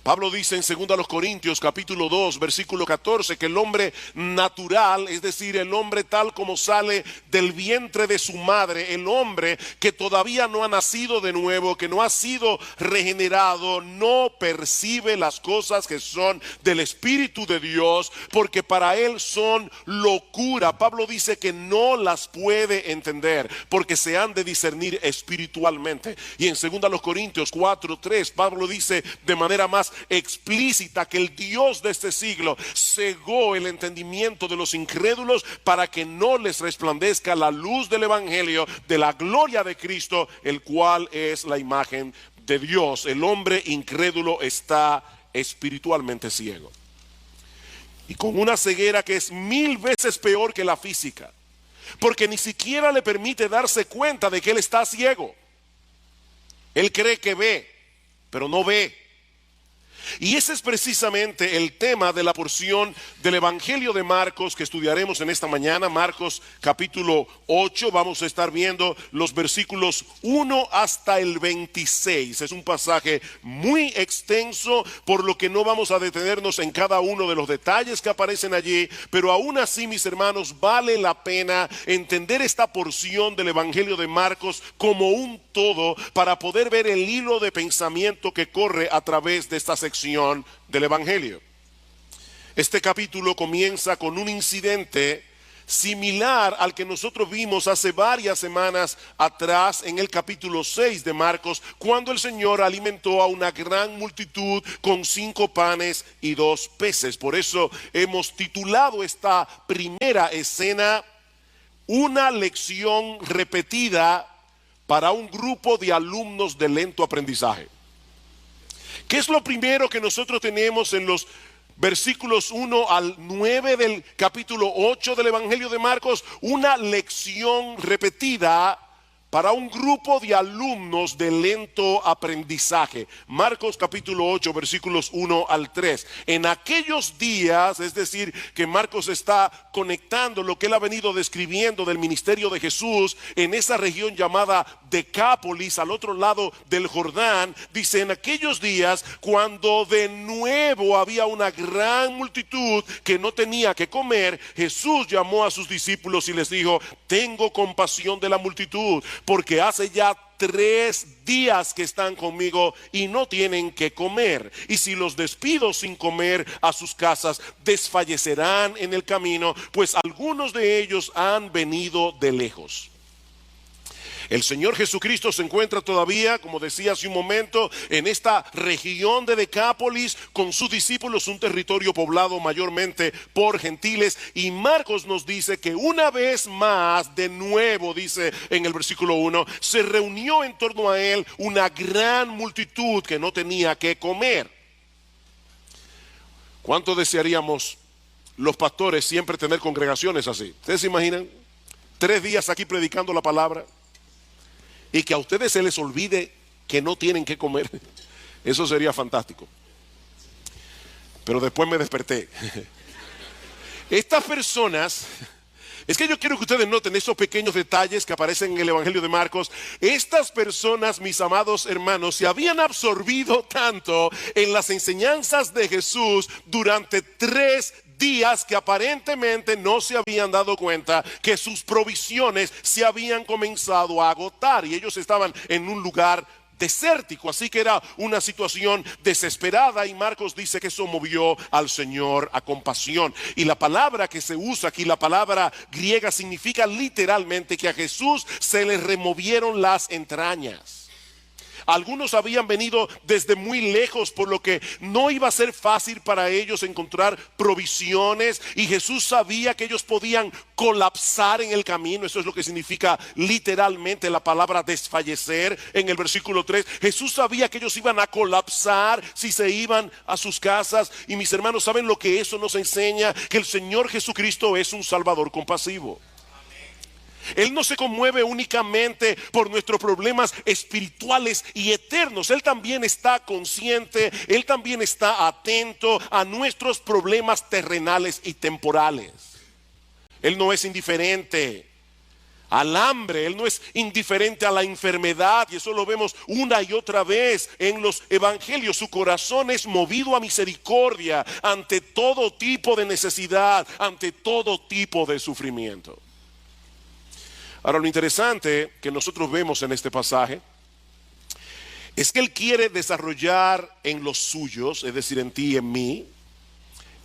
Speaker 2: Pablo dice en 2 Corintios capítulo 2 versículo 14 que el hombre natural, es decir, el hombre tal como sale del vientre de su madre, el hombre que todavía no ha nacido de nuevo, que no ha sido regenerado, no percibe las cosas que son del Espíritu de Dios, porque para él son locura. Pablo dice que no las puede entender, porque se han de discernir espiritualmente. Y en 2 Corintios 4:3 Pablo dice de manera más explícita que el Dios de este siglo cegó el entendimiento de los incrédulos para que no les resplandezca la luz del evangelio de la gloria de Cristo, el cual es la imagen de Dios. El hombre incrédulo está espiritualmente ciego, y con una ceguera que es 1000 veces peor que la física, porque ni siquiera le permite darse cuenta de que él está ciego. Él cree que ve, pero no ve. Y ese es precisamente el tema de la porción del Evangelio de Marcos que estudiaremos en esta mañana. Marcos capítulo 8, vamos a estar viendo los versículos 1 hasta el 26. Es un pasaje muy extenso, por lo que no vamos a detenernos en cada uno de los detalles que aparecen allí, pero aún así, mis hermanos, vale la pena entender esta porción del Evangelio de Marcos como un todo para poder ver el hilo de pensamiento que corre a través de esta sección del Evangelio. Este capítulo comienza con un incidente similar al que nosotros vimos hace varias semanas atrás en el capítulo 6 de Marcos, cuando el Señor alimentó a una gran multitud con 5 panes y 2 peces. Por eso hemos titulado esta primera escena "Una lección repetida para un grupo de alumnos de lento aprendizaje". ¿Qué es lo primero que nosotros tenemos en los versículos 1 al 9 del capítulo 8 del Evangelio de Marcos? Una lección repetida para un grupo de alumnos de lento aprendizaje. Marcos capítulo 8 versículos 1 al 3. En aquellos días, es decir, que Marcos está conectando lo que él ha venido describiendo del ministerio de Jesús en esa región llamada Decápolis, al otro lado del Jordán. Dice: en aquellos días, cuando de nuevo había una gran multitud que no tenía que comer, Jesús llamó a sus discípulos y les dijo: tengo compasión de la multitud, porque hace ya 3 días que están conmigo y no tienen que comer. Y si los despido sin comer a sus casas, desfallecerán en el camino, pues algunos de ellos han venido de lejos. El Señor Jesucristo se encuentra todavía, como decía hace un momento, en esta región de Decápolis con sus discípulos, un territorio poblado mayormente por gentiles. Y Marcos nos dice que una vez más, de nuevo, dice en el versículo 1, se reunió en torno a él una gran multitud que no tenía que comer. ¿Cuánto desearíamos los pastores siempre tener congregaciones así? ¿Ustedes se imaginan? 3 días aquí predicando la palabra y que a ustedes se les olvide que no tienen que comer. Eso sería fantástico. Pero después me desperté. Estas personas, es que yo quiero que ustedes noten esos pequeños detalles que aparecen en el Evangelio de Marcos. Estas personas, mis amados hermanos, se habían absorbido tanto en las enseñanzas de Jesús durante 3 días que aparentemente no se habían dado cuenta que sus provisiones se habían comenzado a agotar, y ellos estaban en un lugar desértico, así que era una situación desesperada. Y Marcos dice que eso movió al Señor a compasión. Y la palabra que se usa aquí, la palabra griega, significa literalmente que a Jesús se le removieron las entrañas. Algunos habían venido desde muy lejos, por lo que no iba a ser fácil para ellos encontrar provisiones, y Jesús sabía que ellos podían colapsar en el camino. Eso es lo que significa literalmente la palabra desfallecer en el versículo 3. Jesús sabía que ellos iban a colapsar si se iban a sus casas. Y mis hermanos, ¿saben lo que eso nos enseña? Que el Señor Jesucristo es un Salvador compasivo. Él no se conmueve únicamente por nuestros problemas espirituales y eternos. Él también está consciente, Él también está atento a nuestros problemas terrenales y temporales. Él no es indiferente al hambre, Él no es indiferente a la enfermedad, y eso lo vemos una y otra vez en los evangelios. Su corazón es movido a misericordia ante todo tipo de necesidad, ante todo tipo de sufrimiento. Ahora, lo interesante que nosotros vemos en este pasaje es que Él quiere desarrollar en los suyos, es decir, en ti y en mí,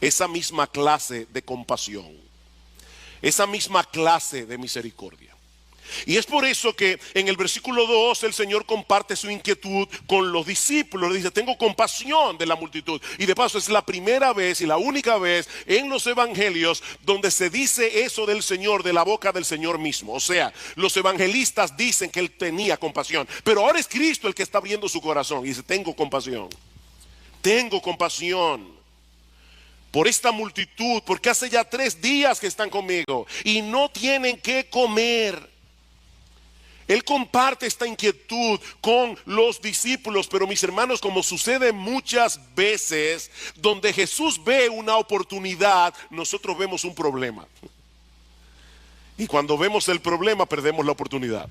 Speaker 2: esa misma clase de compasión, esa misma clase de misericordia. Y es por eso que en el versículo 2 el Señor comparte su inquietud con los discípulos. Le dice, tengo compasión de la multitud. Y de paso es la primera vez y la única vez en los evangelios donde se dice eso del Señor de la boca del Señor mismo. O sea, los evangelistas dicen que Él tenía compasión, pero ahora es Cristo el que está abriendo su corazón y dice, tengo compasión. Tengo compasión por esta multitud, porque hace ya 3 días que están conmigo y no tienen que comer. Él comparte esta inquietud con los discípulos, pero mis hermanos, como sucede muchas veces, donde Jesús ve una oportunidad, nosotros vemos un problema. Y cuando vemos el problema, perdemos la oportunidad.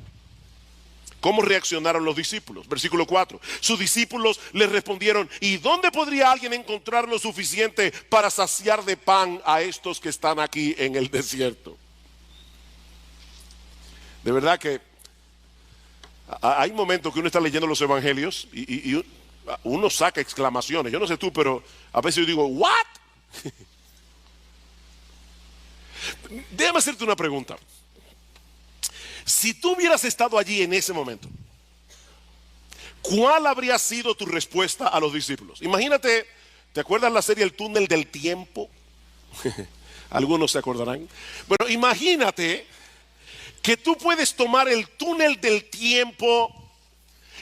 Speaker 2: ¿Cómo reaccionaron los discípulos? Versículo 4. Sus discípulos les respondieron, ¿y dónde podría alguien encontrar lo suficiente para saciar de pan a estos que están aquí en el desierto? De verdad que hay momentos que uno está leyendo los evangelios y uno saca exclamaciones. Yo no sé tú, pero a veces yo digo, ¿what? Déjame hacerte una pregunta. Si tú hubieras estado allí en ese momento, ¿cuál habría sido tu respuesta a los discípulos? Imagínate, ¿te acuerdas la serie El Túnel del Tiempo? Algunos se acordarán. Bueno, imagínate que tú puedes tomar el túnel del tiempo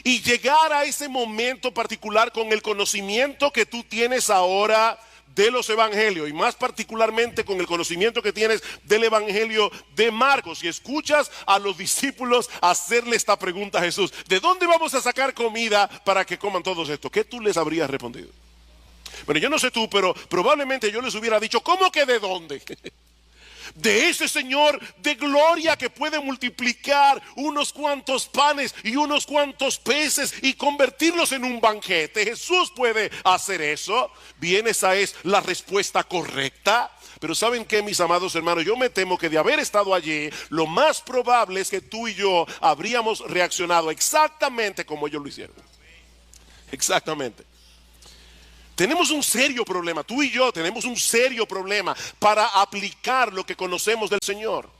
Speaker 2: y llegar a ese momento particular con el conocimiento que tú tienes ahora de los evangelios, y más particularmente con el conocimiento que tienes del evangelio de Marcos, y escuchas a los discípulos hacerle esta pregunta a Jesús: ¿de dónde vamos a sacar comida para que coman todos esto? ¿Qué tú les habrías respondido? Bueno, yo no sé tú, pero probablemente yo les hubiera dicho, ¿cómo que de dónde? De ese Señor de gloria que puede multiplicar unos cuantos panes y unos cuantos peces y convertirlos en un banquete. Jesús puede hacer eso. Bien, esa es la respuesta correcta. Pero ¿saben qué, mis amados hermanos? Yo me temo que de haber estado allí, lo más probable es que tú y yo habríamos reaccionado exactamente como ellos lo hicieron. Exactamente. Tenemos un serio problema, tú y yo tenemos un serio problema para aplicar lo que conocemos del Señor.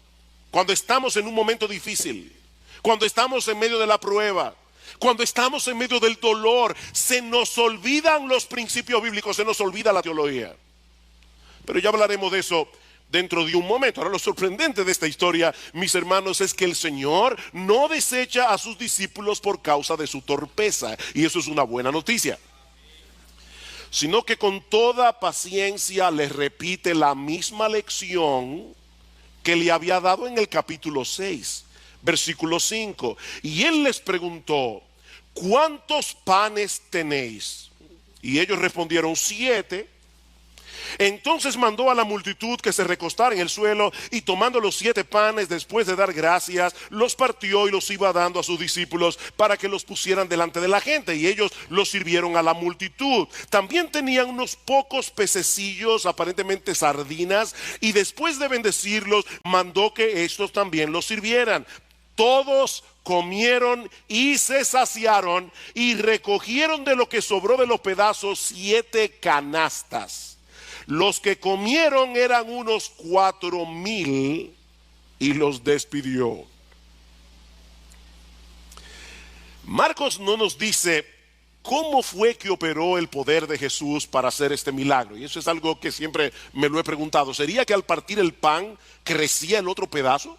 Speaker 2: Cuando estamos en un momento difícil, cuando estamos en medio de la prueba, cuando estamos en medio del dolor, se nos olvidan los principios bíblicos, se nos olvida la teología. Pero ya hablaremos de eso dentro de un momento. Ahora, lo sorprendente de esta historia, mis hermanos, es que el Señor no desecha a sus discípulos por causa de su torpeza, y eso es una buena noticia, sino que con toda paciencia les repite la misma lección que le había dado en el capítulo 6, versículo 5. Y Él les preguntó, ¿cuántos panes tenéis? Y ellos respondieron, 7. Entonces mandó a la multitud que se recostara en el suelo, y tomando los 7 panes, después de dar gracias, los partió y los iba dando a sus discípulos para que los pusieran delante de la gente, y ellos los sirvieron a la multitud. También tenían unos pocos pececillos, aparentemente sardinas, y después de bendecirlos, mandó que estos también los sirvieran. Todos comieron y se saciaron, y recogieron de lo que sobró de los pedazos 7 canastas. Los que comieron eran unos 4,000 y los despidió. Marcos no nos dice cómo fue que operó el poder de Jesús para hacer este milagro. Y eso es algo que siempre me lo he preguntado. ¿Sería que al partir el pan crecía el otro pedazo?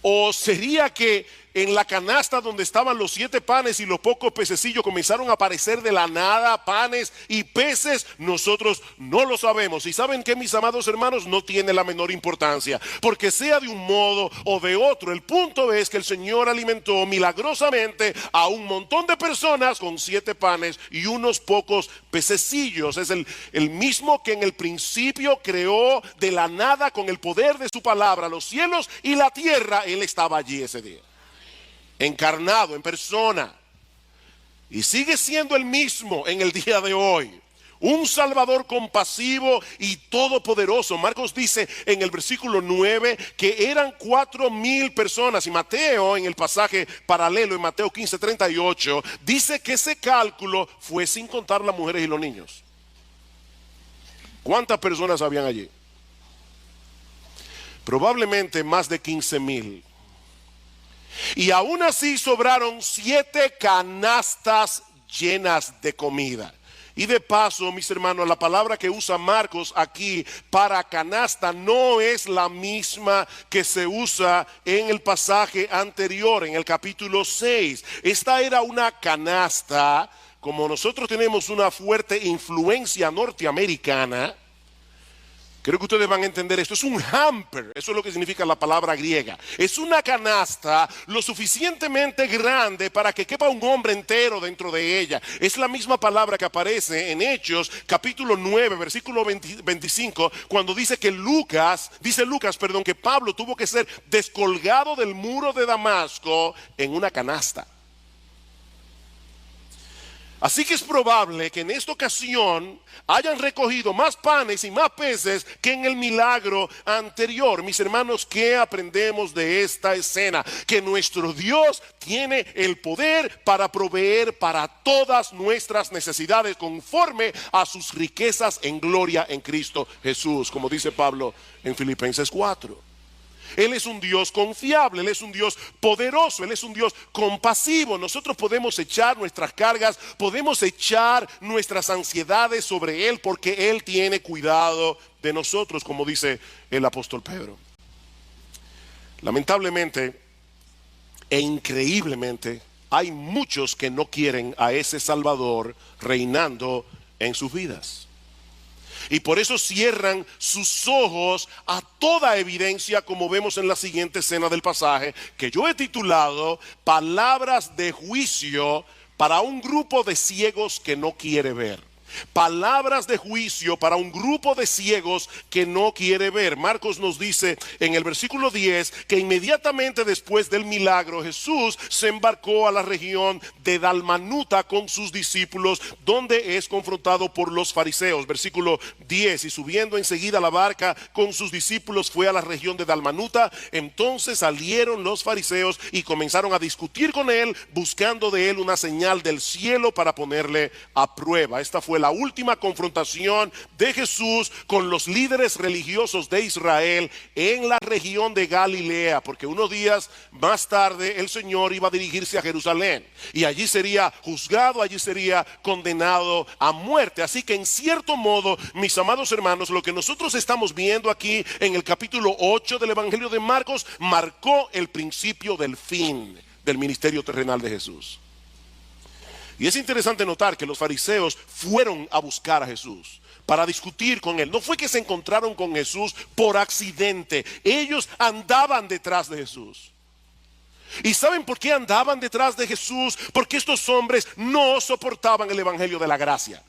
Speaker 2: ¿O sería que en la canasta donde estaban los 7 panes y los pocos pececillos comenzaron a aparecer de la nada panes y peces? Nosotros no lo sabemos. Y ¿saben qué, mis amados hermanos? No tiene la menor importancia, porque sea de un modo o de otro, el punto es que el Señor alimentó milagrosamente a un montón de personas con 7 panes y unos pocos pececillos. Es el mismo que en el principio creó de la nada con el poder de su palabra los cielos y la tierra. Él estaba allí ese día, encarnado en persona, y sigue siendo el mismo en el día de hoy, un Salvador compasivo y todopoderoso. Marcos dice en el versículo 9 que eran 4,000 personas, y Mateo, en el pasaje paralelo en Mateo 15:38, dice que ese cálculo fue sin contar las mujeres y los niños. ¿Cuántas personas habían allí? Probablemente más de 15,000. Y aún así sobraron 7 canastas llenas de comida. Y de paso, mis hermanos, la palabra que usa Marcos aquí para canasta no es la misma que se usa en el pasaje anterior, en el capítulo 6. Esta era una canasta, como nosotros tenemos una fuerte influencia norteamericana. Creo que ustedes van a entender esto. Es un hamper, eso es lo que significa la palabra griega. Es una canasta lo suficientemente grande para que quepa un hombre entero dentro de ella. Es la misma palabra que aparece en Hechos capítulo 9, versículo 25, cuando dice que Lucas, que Pablo tuvo que ser descolgado del muro de Damasco en una canasta. Así que es probable que en esta ocasión hayan recogido más panes y más peces que en el milagro anterior. Mis hermanos, ¿qué aprendemos de esta escena? Que nuestro Dios tiene el poder para proveer para todas nuestras necesidades conforme a sus riquezas en gloria en Cristo Jesús, como dice Pablo en Filipenses 4. Él es un Dios confiable, Él es un Dios poderoso, Él es un Dios compasivo. Nosotros podemos echar nuestras cargas, podemos echar nuestras ansiedades sobre Él porque Él tiene cuidado de nosotros, como dice el apóstol Pedro. Lamentablemente e increíblemente hay muchos que no quieren a ese Salvador reinando en sus vidas. Y por eso cierran sus ojos a toda evidencia, como vemos en la siguiente escena del pasaje, que yo he titulado Palabras de juicio para un grupo de ciegos que no quiere ver. Palabras de juicio para un grupo de ciegos que no quiere ver. Marcos nos dice en el versículo 10 que inmediatamente después del milagro Jesús se embarcó a la región de Dalmanuta con sus discípulos, donde es confrontado por los fariseos. Versículo 10: y subiendo enseguida a la barca con sus discípulos fue a la región de Dalmanuta. Entonces salieron los fariseos y comenzaron a discutir con él, buscando de él una señal del cielo para ponerle a prueba. Esta fue la última confrontación de Jesús con los líderes religiosos de Israel en la región de Galilea, porque unos días más tarde el Señor iba a dirigirse a Jerusalén y allí sería juzgado, allí sería condenado a muerte. Así que en cierto modo, mis amados hermanos, lo que nosotros estamos viendo aquí en el capítulo 8 del Evangelio de Marcos marcó el principio del fin del ministerio terrenal de Jesús. Y es interesante notar que los fariseos fueron a buscar a Jesús para discutir con él. No fue que se encontraron con Jesús por accidente. Ellos andaban detrás de Jesús. ¿Y saben por qué andaban detrás de Jesús? Porque estos hombres no soportaban el evangelio de la gracia.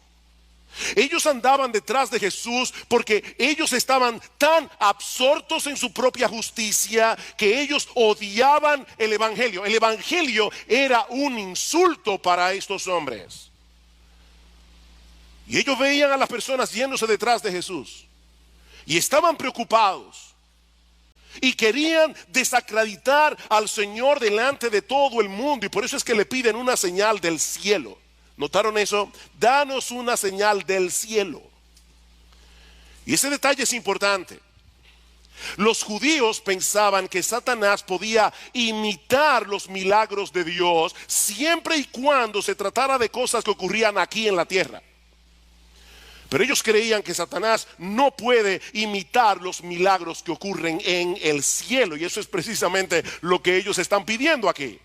Speaker 2: Ellos andaban detrás de Jesús porque ellos estaban tan absortos en su propia justicia que ellos odiaban el evangelio. El evangelio era un insulto para estos hombres. Y ellos veían a las personas yéndose detrás de Jesús y estaban preocupados y querían desacreditar al Señor delante de todo el mundo, y por eso es que le piden una señal del cielo. ¿Notaron eso? Danos una señal del cielo. Y ese detalle es importante. Los judíos pensaban que Satanás podía imitar los milagros de Dios siempre y cuando se tratara de cosas que ocurrían aquí en la tierra. Pero ellos creían que Satanás no puede imitar los milagros que ocurren en el cielo, y eso es precisamente lo que ellos están pidiendo aquí.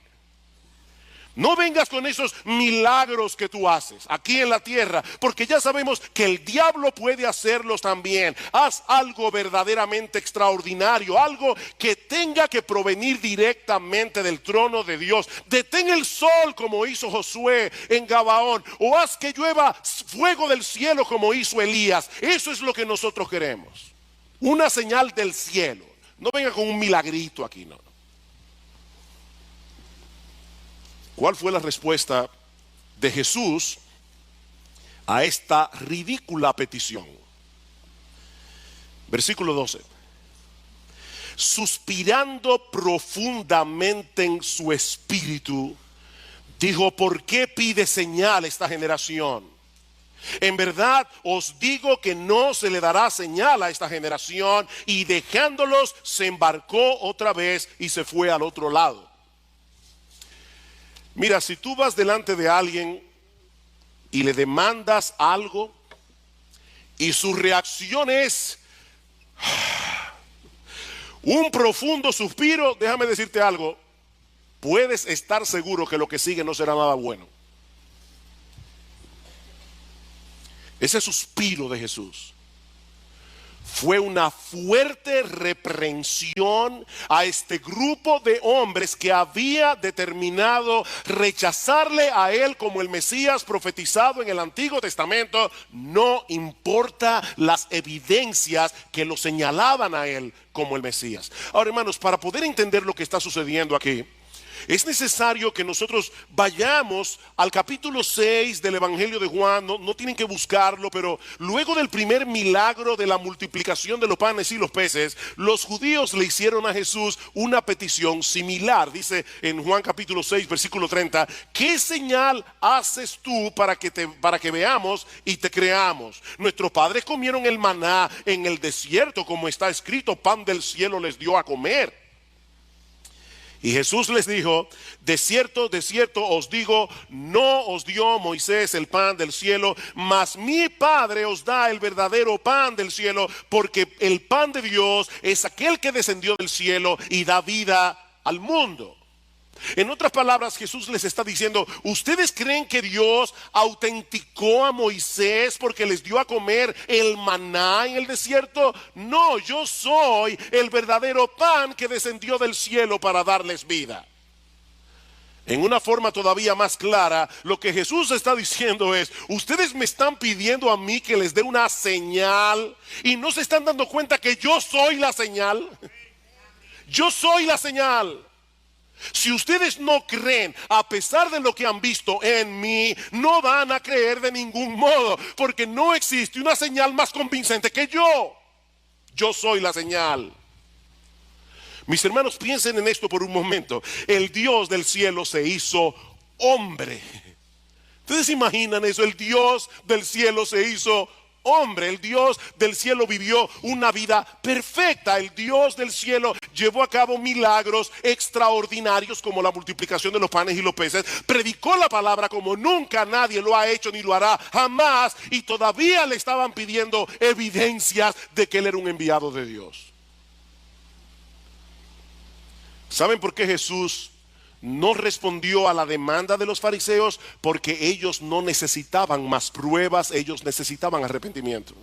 Speaker 2: No vengas con esos milagros que tú haces aquí en la tierra, porque ya sabemos que el diablo puede hacerlos también. Haz algo verdaderamente extraordinario, algo que tenga que provenir directamente del trono de Dios. Detén el sol como hizo Josué en Gabaón, o haz que llueva fuego del cielo como hizo Elías. Eso es lo que nosotros queremos, una señal del cielo. No venga con un milagrito aquí, no. ¿Cuál fue la respuesta de Jesús a esta ridícula petición? Versículo 12. Suspirando profundamente en su espíritu, dijo: ¿por qué pide señal esta generación? En verdad os digo que no se le dará señal a esta generación. Y dejándolos se embarcó otra vez y se fue al otro lado. Mira, si tú vas delante de alguien y le demandas algo y su reacción es un profundo suspiro, déjame decirte algo, puedes estar seguro que lo que sigue no será nada bueno. Ese suspiro de Jesús fue una fuerte reprensión a este grupo de hombres que había determinado rechazarle a él como el Mesías profetizado en el Antiguo Testamento, no importa las evidencias que lo señalaban a él como el Mesías. Ahora, hermanos, para poder entender lo que está sucediendo aquí, es necesario que nosotros vayamos al capítulo 6 del Evangelio de Juan. No tienen que buscarlo, pero luego del primer milagro de la multiplicación de los panes y los peces, los judíos le hicieron a Jesús una petición similar. Dice en Juan capítulo 6 versículo 30, ¿qué señal haces tú para que veamos y te creamos? Nuestros padres comieron el maná en el desierto, como está escrito, pan del cielo les dio a comer. Y Jesús les dijo, de cierto os digo, no os dio Moisés el pan del cielo, mas mi Padre os da el verdadero pan del cielo, porque el pan de Dios es aquel que descendió del cielo y da vida al mundo. En otras palabras, Jesús les está diciendo, ¿ustedes creen que Dios autenticó a Moisés porque les dio a comer el maná en el desierto? No, yo soy el verdadero pan que descendió del cielo para darles vida. En una forma todavía más clara, lo que Jesús está diciendo es, ustedes me están pidiendo a mí que les dé una señal y no se están dando cuenta que yo soy la señal. Yo soy la señal. Si ustedes no creen, a pesar de lo que han visto en mí, no van a creer de ningún modo, porque no existe una señal más convincente que yo. Yo soy la señal. Mis hermanos, piensen en esto por un momento. El Dios del cielo se hizo hombre. ¿Ustedes se imaginan eso? El Dios del cielo se hizo hombre. El Dios del cielo vivió una vida perfecta. El Dios del cielo llevó a cabo milagros extraordinarios como la multiplicación de los panes y los peces. Predicó la palabra como nunca nadie lo ha hecho ni lo hará jamás. Y todavía le estaban pidiendo evidencias de que él era un enviado de Dios. ¿Saben por qué Jesús no respondió a la demanda de los fariseos? Porque ellos no necesitaban más pruebas, ellos necesitaban arrepentimiento.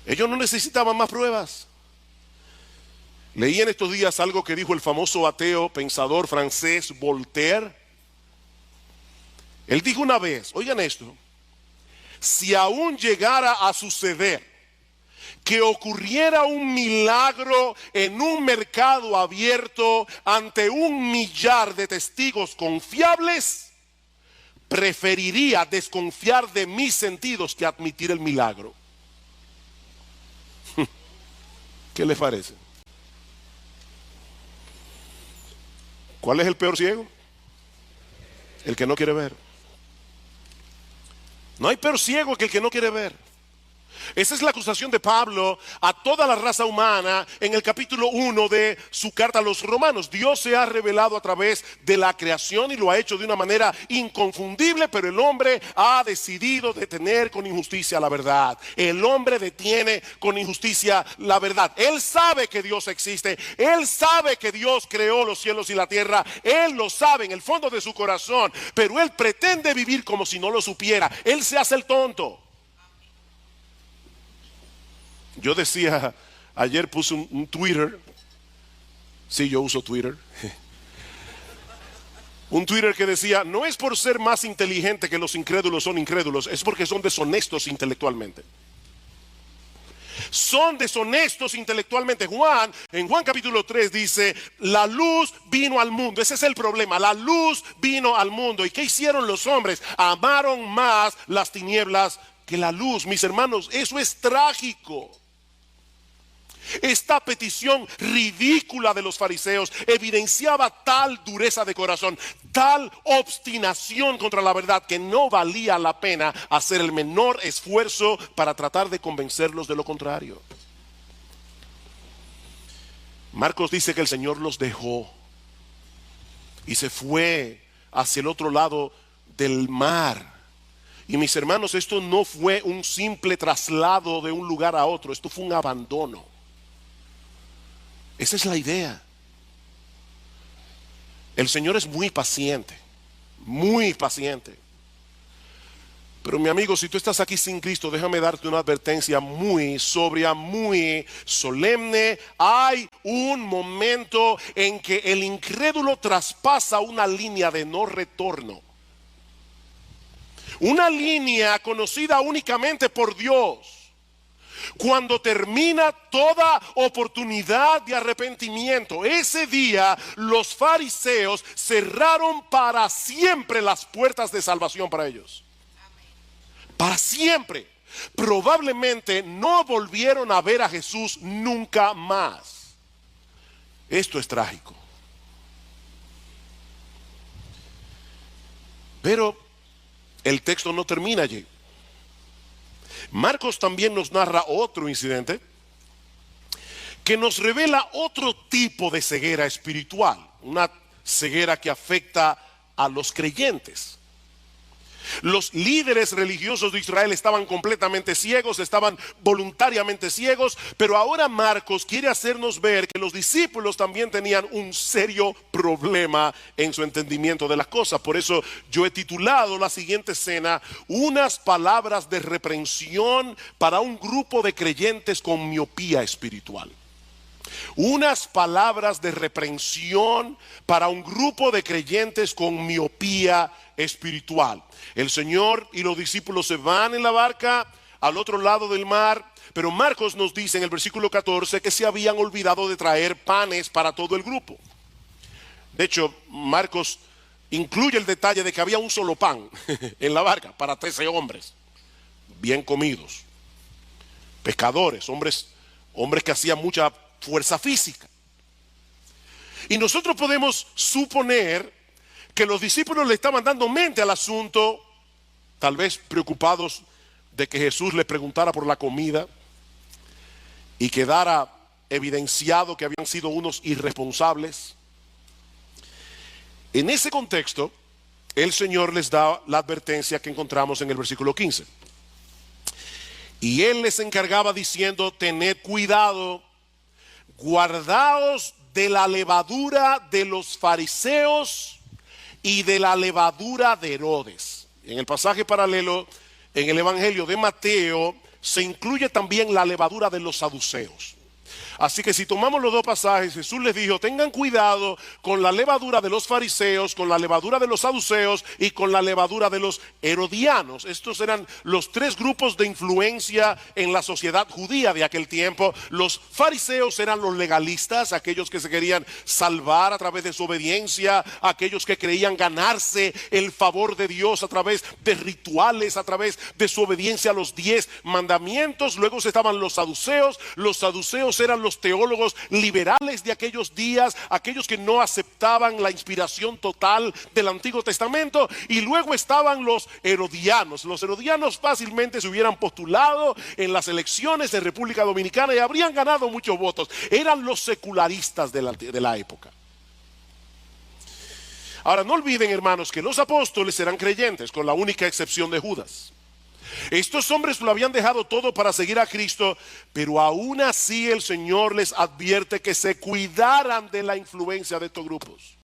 Speaker 2: Ellos no necesitaban más pruebas. Leí en estos días algo que dijo el famoso ateo pensador francés Voltaire. Él dijo una vez, oigan esto, si aún llegara a suceder que ocurriera un milagro en un mercado abierto ante 1 millar de testigos confiables, preferiría desconfiar de mis sentidos que admitir el milagro. ¿Qué les parece? ¿Cuál es el peor ciego? El que no quiere ver. No hay peor ciego que el que no quiere ver. Esa es la acusación de Pablo a toda la raza humana en el capítulo 1 de su carta a los romanos. Dios se ha revelado a través de la creación y lo ha hecho de una manera inconfundible, pero el hombre ha decidido detener con injusticia la verdad. El hombre detiene con injusticia la verdad. Él sabe que Dios existe, él sabe que Dios creó los cielos y la tierra, él lo sabe en el fondo de su corazón, pero él pretende vivir como si no lo supiera. Él se hace el tonto. Yo decía, ayer puse un Twitter. Sí, yo uso Twitter. Un Twitter que decía, no es por ser más inteligente que los incrédulos son incrédulos, es porque son deshonestos intelectualmente. Son deshonestos intelectualmente. En Juan capítulo 3 dice, la luz vino al mundo. Ese es el problema, la luz vino al mundo. ¿Y qué hicieron los hombres? Amaron más las tinieblas que la luz. Mis hermanos, eso es trágico. Esta petición ridícula de los fariseos evidenciaba tal dureza de corazón, tal obstinación contra la verdad, que no valía la pena hacer el menor esfuerzo para tratar de convencerlos de lo contrario. Marcos dice que el Señor los dejó. y se fue hacia el otro lado del mar. Y mis hermanos, esto no fue un simple traslado de un lugar a otro, esto fue un abandono. Esa es la idea. El Señor es muy paciente, muy paciente. Pero mi amigo, si tú estás aquí sin Cristo, déjame darte una advertencia muy sobria, muy solemne. Hay un momento en que el incrédulo traspasa una línea de no retorno. Una línea conocida únicamente por Dios. Cuando termina toda oportunidad de arrepentimiento, ese día los fariseos cerraron para siempre las puertas de salvación para ellos. Para siempre. Probablemente no volvieron a ver a Jesús nunca más. Esto es trágico. Pero el texto no termina allí. Marcos también nos narra otro incidente que nos revela otro tipo de ceguera espiritual, una ceguera que afecta a los creyentes. Los líderes religiosos de Israel estaban completamente ciegos, estaban voluntariamente ciegos, pero ahora Marcos quiere hacernos ver que los discípulos también tenían un serio problema en su entendimiento de las cosas. Por eso yo he titulado la siguiente escena: unas palabras de reprensión para un grupo de creyentes con miopía espiritual. Unas palabras de reprensión para un grupo de creyentes con miopía espiritual. El Señor y los discípulos se van en la barca al otro lado del mar, pero Marcos nos dice en el versículo 14 que se habían olvidado de traer panes para todo el grupo. De hecho, Marcos incluye el detalle de que había un solo pan en la barca para 13 hombres, bien comidos, pescadores, hombres que hacían mucha fuerza física. Y nosotros podemos suponer que los discípulos le estaban dando mente al asunto, tal vez preocupados de que Jesús les preguntara por la comida y quedara evidenciado que habían sido unos irresponsables. En ese contexto, el Señor les da la advertencia que encontramos en el versículo 15. Y Él les encargaba diciendo: tened cuidado, guardaos de la levadura de los fariseos y de la levadura de Herodes. En el pasaje paralelo, en el Evangelio de Mateo, se incluye también la levadura de los saduceos. Así que si tomamos los dos pasajes, Jesús les dijo: tengan cuidado con la levadura de los fariseos, con la levadura de los saduceos y con la levadura de los herodianos. Estos eran los tres grupos de influencia en la sociedad judía de aquel tiempo. Los fariseos eran los legalistas, aquellos que se querían salvar a través de su obediencia, aquellos que creían ganarse el favor de Dios a través de rituales, a través de su obediencia a los 10 mandamientos. Luego estaban los saduceos. Los saduceos eran los teólogos liberales de aquellos días, aquellos que no aceptaban la inspiración total del Antiguo Testamento. Y luego estaban los herodianos. Los herodianos fácilmente se hubieran postulado en las elecciones de República Dominicana y habrían ganado muchos votos. Eran los secularistas de la época. Ahora, no olviden, hermanos, que los apóstoles eran creyentes, con la única excepción de Judas. Estos hombres lo habían dejado todo para seguir a Cristo, pero aún así el Señor les advierte que se cuidaran de la influencia de estos grupos.